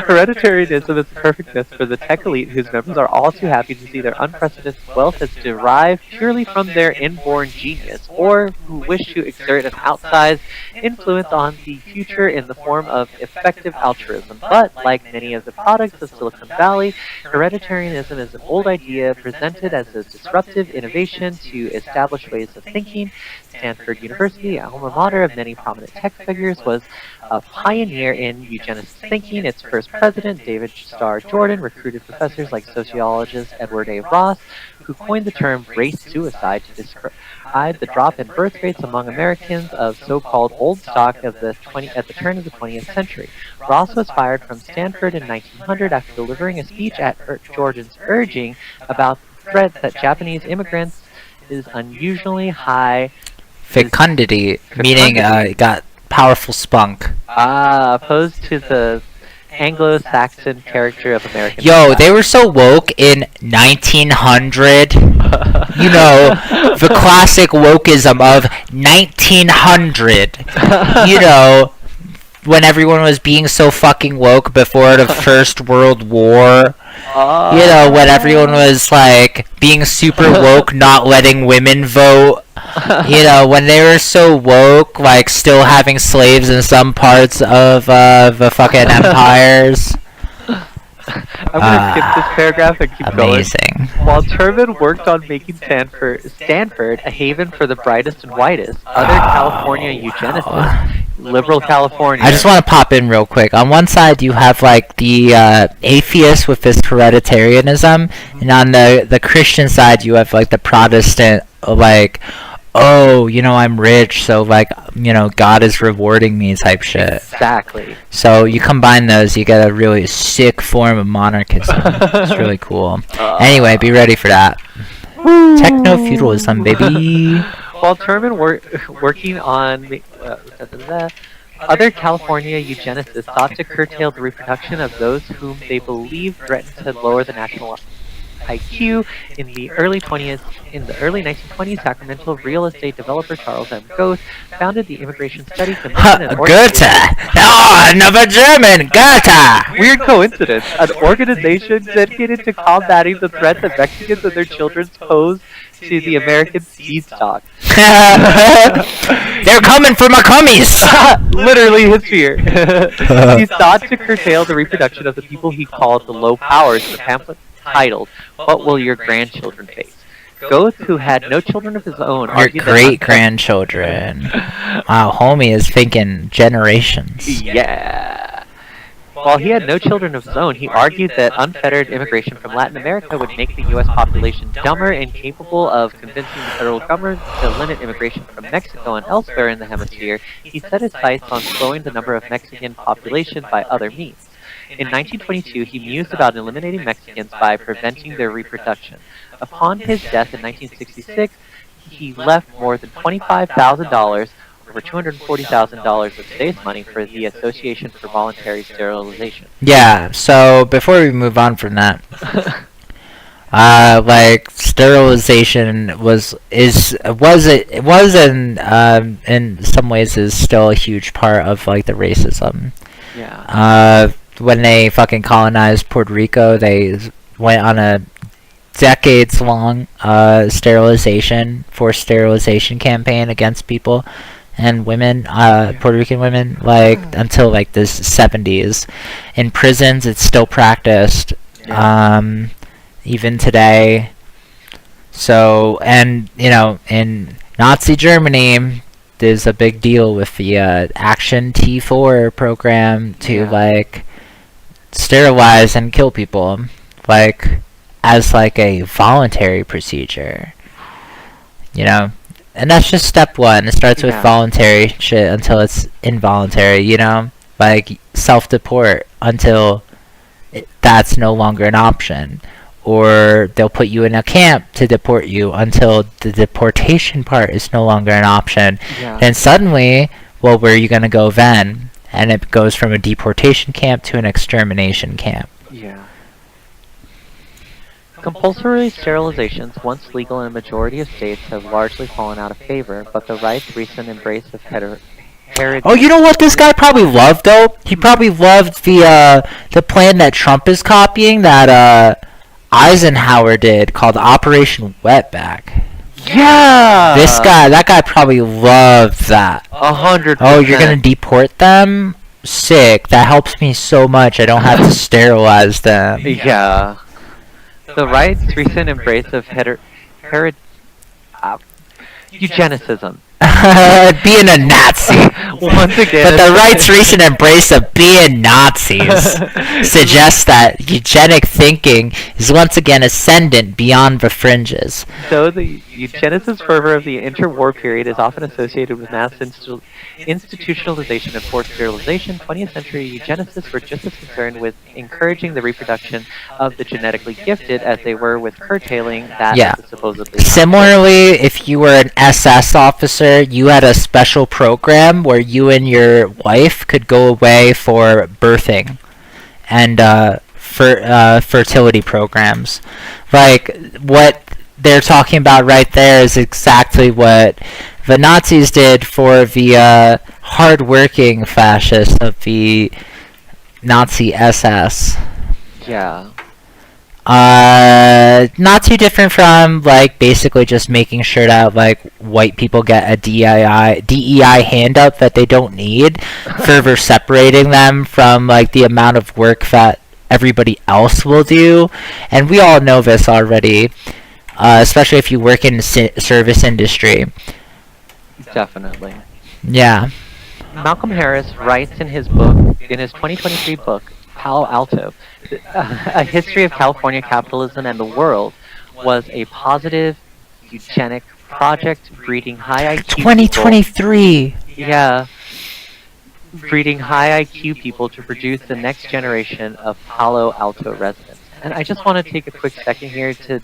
Hereditarianism is the perfect myth for the tech elite whose members are all too happy to see their unprecedented wealth as derived purely from their inborn genius, or who wish to exert an outsized influence on the future in the form of effective altruism. But, like many of the products of Silicon Valley, hereditarianism is an old idea presented as a disruptive innovation to establish ways of thinking. Stanford University, alma mater of many prominent tech figures, was a pioneer in eugenicist thinking. Its first president, David Starr Jordan, recruited professors like sociologist Edward A. Ross, who coined the term race suicide to describe the drop in birth rates among Americans of so-called old stock at the turn of the 20th century. Ross was fired from Stanford in 1900 after delivering a speech at Jordan's urging about the threat that Japanese immigrants is unusually high. Fecundity, meaning got powerful spunk. Opposed to the Anglo-Saxon character of American. Yo, they were so woke in 1900. You know, the classic wokeism of 1900. You know, when everyone was being so fucking woke before the First World War. You know, when everyone was, like, being super woke, not letting women vote. You know, when they were so woke, like, still having slaves in some parts of the fucking empires. I'm gonna skip this paragraph and keep Amazing. going. While Turbin worked on making Stanford a haven for the brightest and whitest, other California eugenicists, liberal California. I just want to pop in real quick. On one side, you have, like, the atheist with this hereditarianism, and on the Christian side, you have, like, the Protestant, like, oh, you know, I'm rich, so, like, God is rewarding me type shit. Exactly. So you combine those, you get a really sick form of monarchism. It's really cool. Anyway, be ready for that. Techno-feudalism, baby. While Terman working on other California eugenicists sought to curtail the reproduction of those whom they believed threatened to lower the national IQ. In the early 1920s, Sacramento real estate developer Charles M. Goethe founded the Immigration Study Commission. Goethe! Oh, another German! Goethe! Weird coincidence. An organization dedicated to combating the threat that Mexicans and their children pose to the American seed stock. They're coming for my cummies! Literally his fear. He sought to curtail the reproduction of the people he called the low powers in the pamphlet titled, "What Will Your Grandchildren Face?" Goethe, who had no children of his own, Your great-grandchildren. Wow, homie is thinking generations. Yeah. While he had no children of his own, he argued that unfettered immigration from Latin America would make the U.S. population dumber and capable of convincing the federal government to limit immigration from Mexico and elsewhere in the hemisphere. He set his sights on slowing the number of Mexican population by other means. In 1922, he mused about eliminating Mexicans by preventing their reproduction. Upon his death in 1966, he left more than $25,000, over $240,000 of today's money, for the Association for Voluntary Sterilization. Yeah, so before we move on from that, sterilization was in some ways is still a huge part of the racism. Yeah. When they fucking colonized Puerto Rico, they went on a decades-long forced sterilization campaign against people and women, Puerto Rican women, until the 70s. In prisons, it's still practiced, even today. So, and in Nazi Germany, there's a big deal with the Action T4 program to sterilize and kill people, as a voluntary procedure, and that's just step one. It starts with voluntary shit until it's involuntary, self-deport until that's no longer an option, or they'll put you in a camp to deport you until the deportation part is no longer an option. Then suddenly, well, where are you going to go then? And it goes from a deportation camp to an extermination camp. Yeah. Compulsory sterilizations, once legal in a majority of states, have largely fallen out of favor, but the right's recent embrace of Oh, you know what this guy probably loved, though? He probably loved the plan that Trump is copying, that Eisenhower did, called Operation Wetback. Yeah! That guy probably loved that. 100%. Oh, you're gonna deport them? Sick. That helps me so much. I don't have to sterilize them. Yeah. The right's recent embrace of eugenicism. Being a Nazi. Once again. But the right's recent embrace of being Nazis suggests that eugenic thinking is once again ascendant beyond the fringes. So the eugenicist fervor of the interwar period is often associated with mass institutionalization and forced sterilization. 20th century eugenicists were just as concerned with encouraging the reproduction of the genetically gifted as they were with curtailing that of the supposedly Similarly, if you were an SS officer, you had a special program where you and your wife could go away for birthing and fertility programs. What they're talking about right there is exactly what the Nazis did for the hard-working fascists of the Nazi SS. Yeah. Not too different from basically just making sure that white people get a DEI handout that they don't need, further separating them from the amount of work that everybody else will do. And we all know this already, especially if you work in the service industry. Definitely. Yeah. Malcolm Harris writes in his 2023 book, Palo Alto, A History of California Capitalism and the World, was a positive eugenic project breeding high IQ 2023. Yeah, breeding high IQ people to produce the next generation of Palo Alto residents. And I just want to take a quick second here to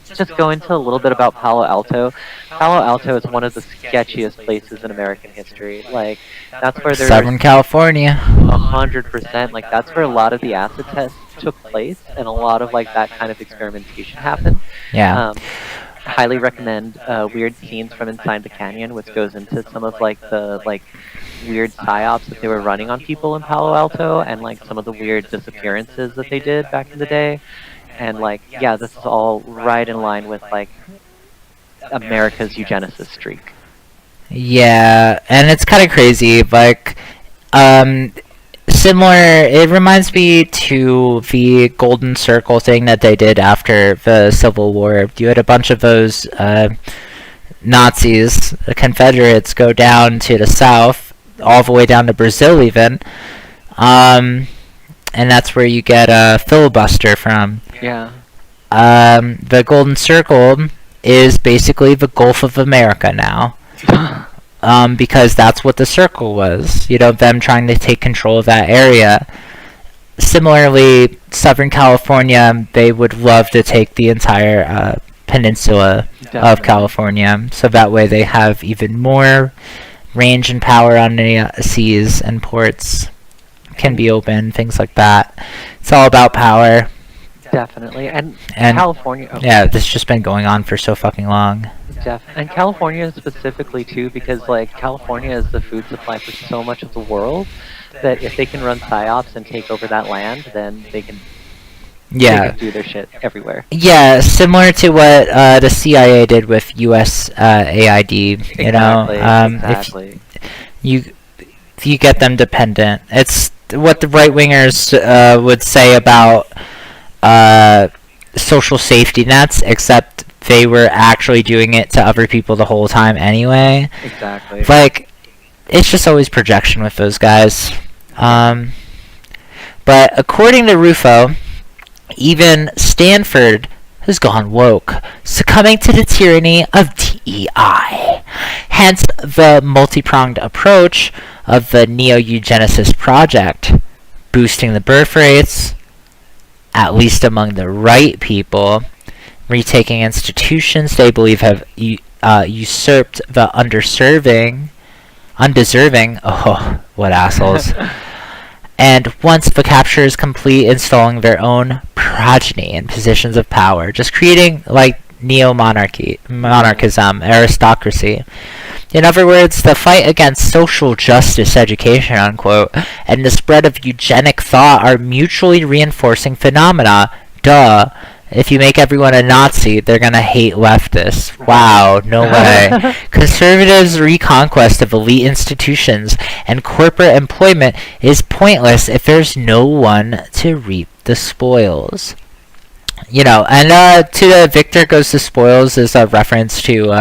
just go into a little bit about Palo Alto. Palo Alto is one of the sketchiest places in American history. Like that's where there Southern California. 100%. Like that's where a lot of the acid tests took place, and a lot of like that kind of experimentation happened. Yeah. Highly recommend Weird Scenes from Inside the Canyon, which goes into some of like the weird psyops that they were running on people in Palo Alto, and like some of the weird disappearances that they did back in the day. And like, yeah, this is all right in line with like America's eugenicist streak. Yeah, and it's kind of crazy. Like, similar. It reminds me to the Golden Circle thing that they did after the Civil War. You had a bunch of those Nazis, the Confederates, go down to the south, all the way down to Brazil, even. And that's where you get a filibuster from. Yeah. The Golden Circle is basically the Gulf of America now. Because that's what the circle was. You know, them trying to take control of that area. Similarly, Southern California, they would love to take the entire peninsula of California. So that way they have even more range and power on the seas, and ports can be open, things like that. It's all about power. Definitely. And California... Oh. Yeah, this has just been going on for so fucking long. And California specifically, too, because, like, California is the food supply for so much of the world, that if they can run psyops and take over that land, then they can do their shit everywhere. Yeah, similar to what the CIA did with US AID, you know? Exactly. If you get them dependent. It's what the right-wingers would say about social safety nets, except they were actually doing it to other people the whole time anyway. Exactly. Like, it's just always projection with those guys. But according to Rufo, even Stanford has gone woke, succumbing to the tyranny of DEI. Hence the multi-pronged approach of the neo-eugenicist project, boosting the birth rates, at least among the right people, retaking institutions they believe have usurped the undeserving. Oh, what assholes. And once the capture is complete, installing their own progeny in positions of power, just creating like monarchism, aristocracy. In other words, the fight against social justice education, unquote, and the spread of eugenic thought are mutually reinforcing phenomena. Duh. If you make everyone a Nazi, they're gonna hate leftists. Wow, no way. Conservatives' reconquest of elite institutions and corporate employment is pointless if there's no one to reap the spoils. You know, and to the victor goes the spoils is a reference to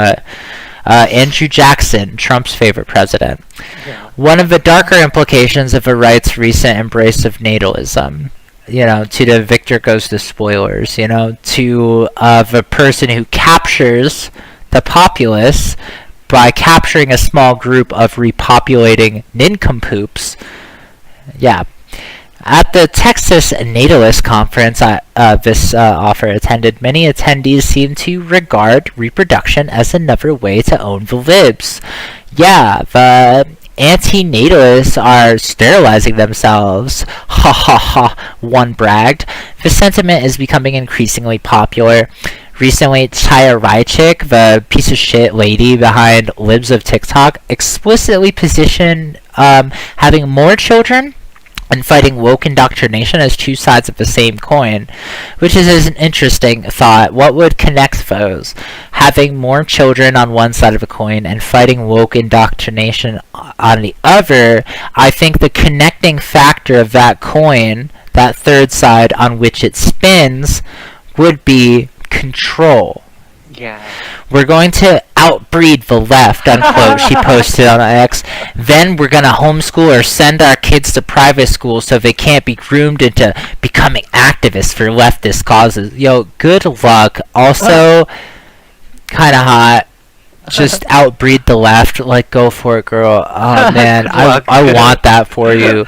Andrew Jackson, Trump's favorite president. Yeah. One of the darker implications of the right's recent embrace of natalism. You know, to the victor goes the spoilers, you know, to the person who captures the populace by capturing a small group of repopulating nincompoops. Yeah. At the Texas Natalist Conference this author attended, many attendees seemed to regard reproduction as another way to own the libs. Yeah, the anti-natalists are sterilizing themselves. Ha ha ha, one bragged. The sentiment is becoming increasingly popular. Recently, Chaya Raichik, the piece of shit lady behind Libs of TikTok, explicitly positioned having more children and fighting woke indoctrination as two sides of the same coin, which is an interesting thought. What would connect those? Having more children on one side of a coin and fighting woke indoctrination on the other. I think the connecting factor of that coin, that third side on which it spins, would be control. Yeah. We're going to outbreed the left, unquote, she posted on X. Then we're going to homeschool or send our kids to private school so they can't be groomed into becoming activists for leftist causes. Yo, good luck. Also, kind of hot. just outbreed the left. Like, go for it, girl. Oh man, I want that for you.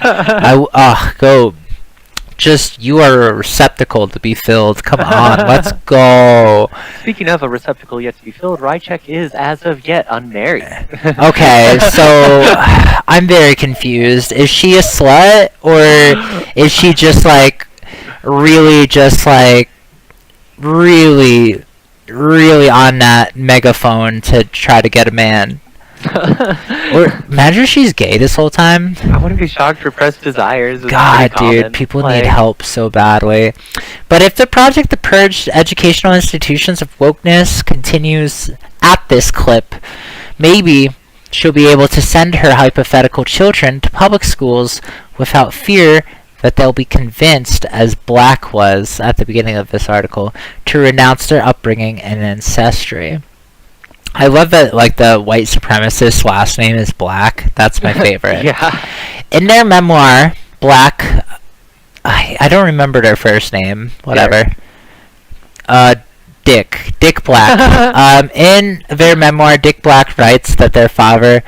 Go. Just, you are a receptacle to be filled. Come on, let's go. Speaking of a receptacle yet to be filled, Rychek is, as of yet, unmarried. Okay, so I'm very confused. Is she a slut, or is she just like really on that megaphone to try to get a man? Or imagine she's gay this whole time. I wouldn't be shocked. Repressed desires. God, dude, people need help so badly. But if the project to purge educational institutions of wokeness continues at this clip, maybe she'll be able to send her hypothetical children to public schools without fear that they'll be convinced, as Black was at the beginning of this article, to renounce their upbringing and ancestry. I love that, like, the white supremacist last name is Black. That's my favorite. Yeah. In their memoir, Black, I don't remember their first name. Whatever. Dick Black. In their memoir, Dick Black writes that their father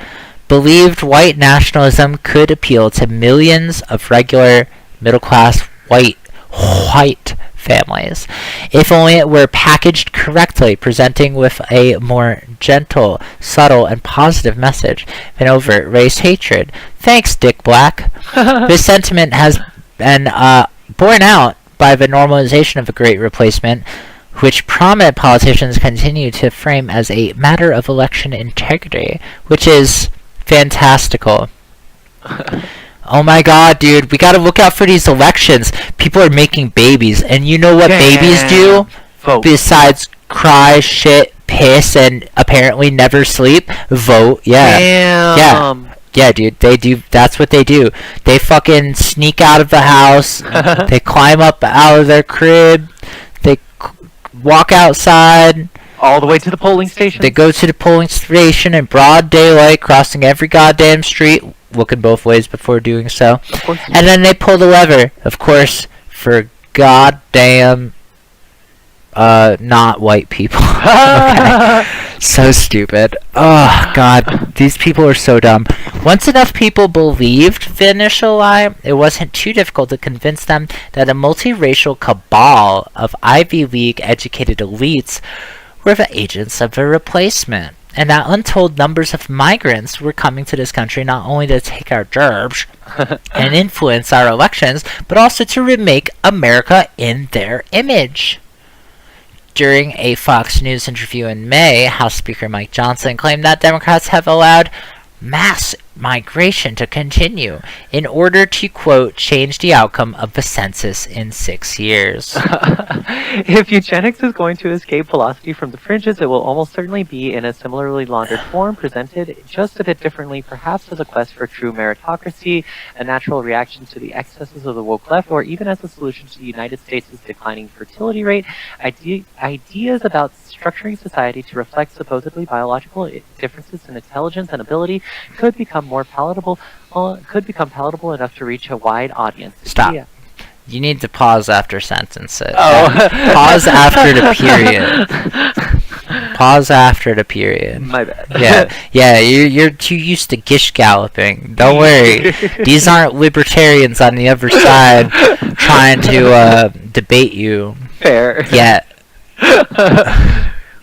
believed white nationalism could appeal to millions of regular, middle-class, white families, if only it were packaged correctly, presenting with a more gentle, subtle, and positive message than overt race hatred. Thanks, Dick Black. This sentiment has been borne out by the normalization of the Great Replacement, which prominent politicians continue to frame as a matter of election integrity, which is fantastical. Oh my god, dude, we gotta look out for these elections. People are making babies, and you know what babies do? Vote. Besides cry, shit, piss, and apparently never sleep? Vote, yeah. Damn. Yeah, dude, they do. That's what they do. They fucking sneak out of the house. They climb up out of their crib. They walk outside. All the way to the polling station. They go to the polling station in broad daylight, crossing every goddamn street, looking both ways before doing so. Of course. And then they pull the lever, of course, for goddamn not white people. Okay. So stupid. Oh god, these people are so dumb. Once enough people believed the initial lie, it wasn't too difficult to convince them that a multiracial cabal of Ivy League educated elites were the agents of the replacement, and that untold numbers of migrants were coming to this country not only to take our jobs and influence our elections, but also to remake America in their image. During a Fox News interview in May, House Speaker Mike Johnson claimed that Democrats have allowed mass migration to continue in order to, quote, change the outcome of the census in 6 years. If eugenics is going to escape philosophy from the fringes, it will almost certainly be in a similarly laundered form, presented just a bit differently, perhaps as a quest for true meritocracy, a natural reaction to the excesses of the woke left, or even as a solution to the United States' declining fertility rate. Ideas about structuring society to reflect supposedly biological differences in intelligence and ability could become palatable enough to reach a wide audience. Stop. Yeah. You need to pause after sentences. Oh. Pause after the period. Pause after the period. My bad. Yeah, you're too used to gish galloping. Don't worry. These aren't libertarians on the other side trying to debate you. Fair. Yeah.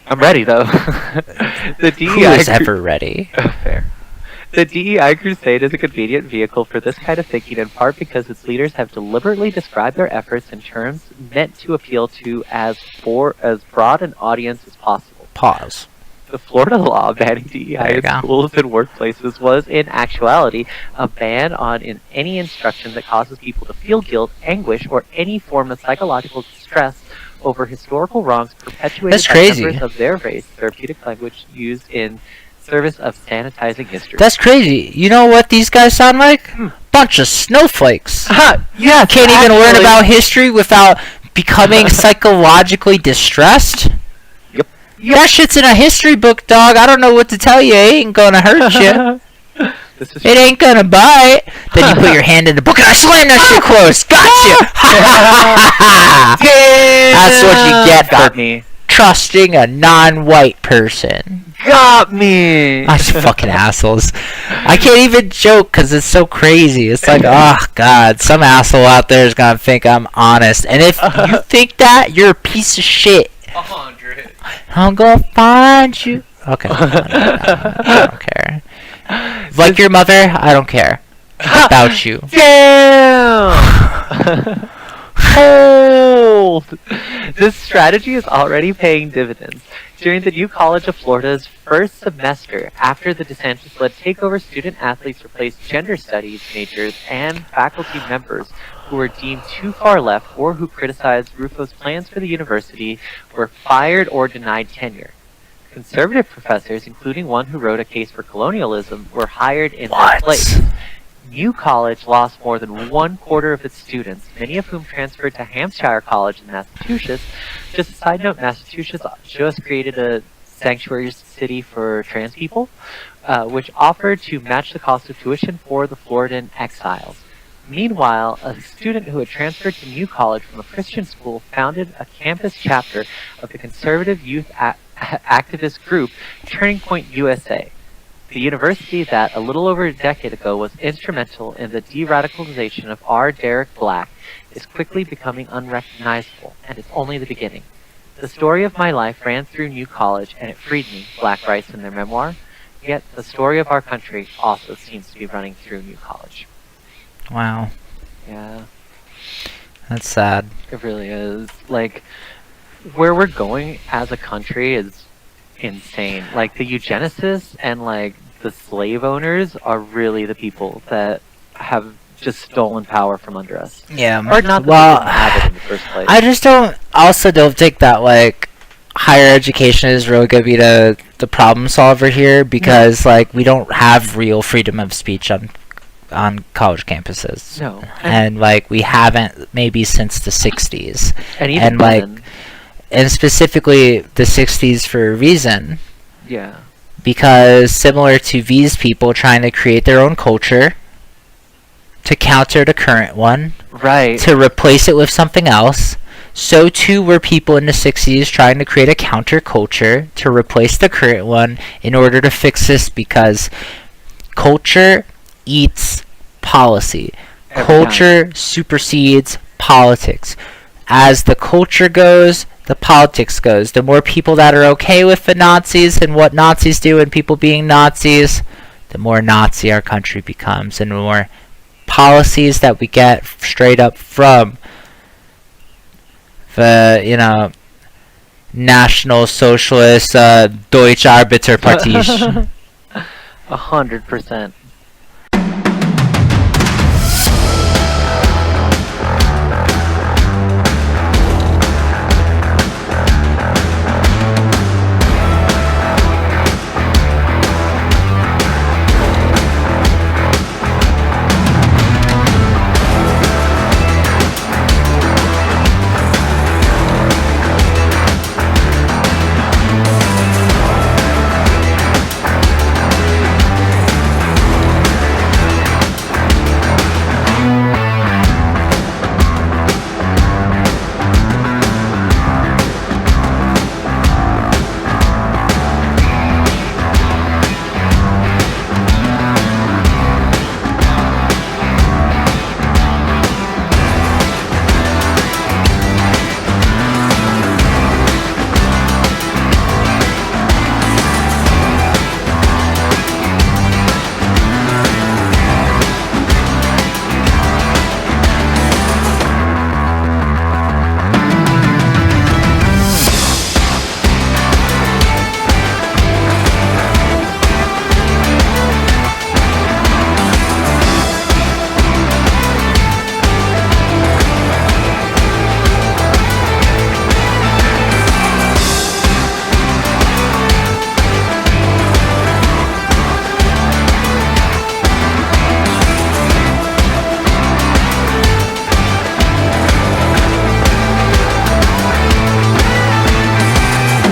I'm ready though. The DEI Who is ever ready? Fair. The DEI crusade is a convenient vehicle for this kind of thinking, in part because its leaders have deliberately described their efforts in terms meant to appeal to as broad an audience as possible. Pause. The Florida law banning DEI in schools and workplaces was, in actuality, a ban on any instruction that causes people to feel guilt, anguish, or any form of psychological distress over historical wrongs perpetuated by members of their race. Therapeutic language used in service of sanitizing history. That's crazy. You know what these guys sound like? Bunch of snowflakes. Yeah, can't even learn about history without becoming psychologically distressed. Yep. That shit's in a history book, dog. I don't know what to tell you. It ain't gonna hurt you. It ain't gonna bite. Then you put your hand in the book and I slam that shit close. Gotcha. That's what you get for trusting a non-white person. Got me! Those fucking assholes. I can't even joke because it's so crazy. It's like, oh god, some asshole out there is gonna think I'm honest. And if you think that, you're a piece of shit. 100. I'm gonna find you. Okay. I don't care. Like your mother, I don't care about you. Damn! Hold! This strategy is already paying dividends. During the New College of Florida's first semester, after the DeSantis-led takeover, student-athletes replaced gender studies majors and faculty members who were deemed too far left or who criticized Rufo's plans for the university were fired or denied tenure. Conservative professors, including one who wrote a case for colonialism, were hired in their place. New College lost more than 1/4 of its students, many of whom transferred to Hampshire College in Massachusetts. Just a side note, Massachusetts just created a sanctuary city for trans people, which offered to match the cost of tuition for the Floridan exiles. Meanwhile, a student who had transferred to New College from a Christian school founded a campus chapter of the conservative youth activist group Turning Point USA. The university that, a little over a decade ago, was instrumental in the de-radicalization of R. Derek Black is quickly becoming unrecognizable, and it's only the beginning. The story of my life ran through New College, and it freed me, Black writes in their memoir, yet the story of our country also seems to be running through New College. Wow. Yeah. That's sad. It really is. Like, where we're going as a country is insane. Like, the eugenicists and, like, the slave owners are really the people that have just stolen power from under us. Yeah. Or not that Well, they didn't have it in the first place. I just don't think that, like, higher education is really going to be the problem solver here because, like, we don't have real freedom of speech on college campuses. No. And, like, we haven't maybe since the 60s. And even and, like, then, and specifically the 60s for a reason. yeah. Because similar to these people trying to create their own culture to counter the current one, Right. to replace it with something else, so too were people in the 60s trying to create a counter culture to replace the current one in order to fix this because culture eats policy. Every Culture supersedes politics. As the culture goes, the politics goes. The more people that are okay with the Nazis and what Nazis do and people being Nazis, the more Nazi our country becomes and the more policies that we get straight up from the, National Socialist Deutsche Arbeiterpartei. 100%.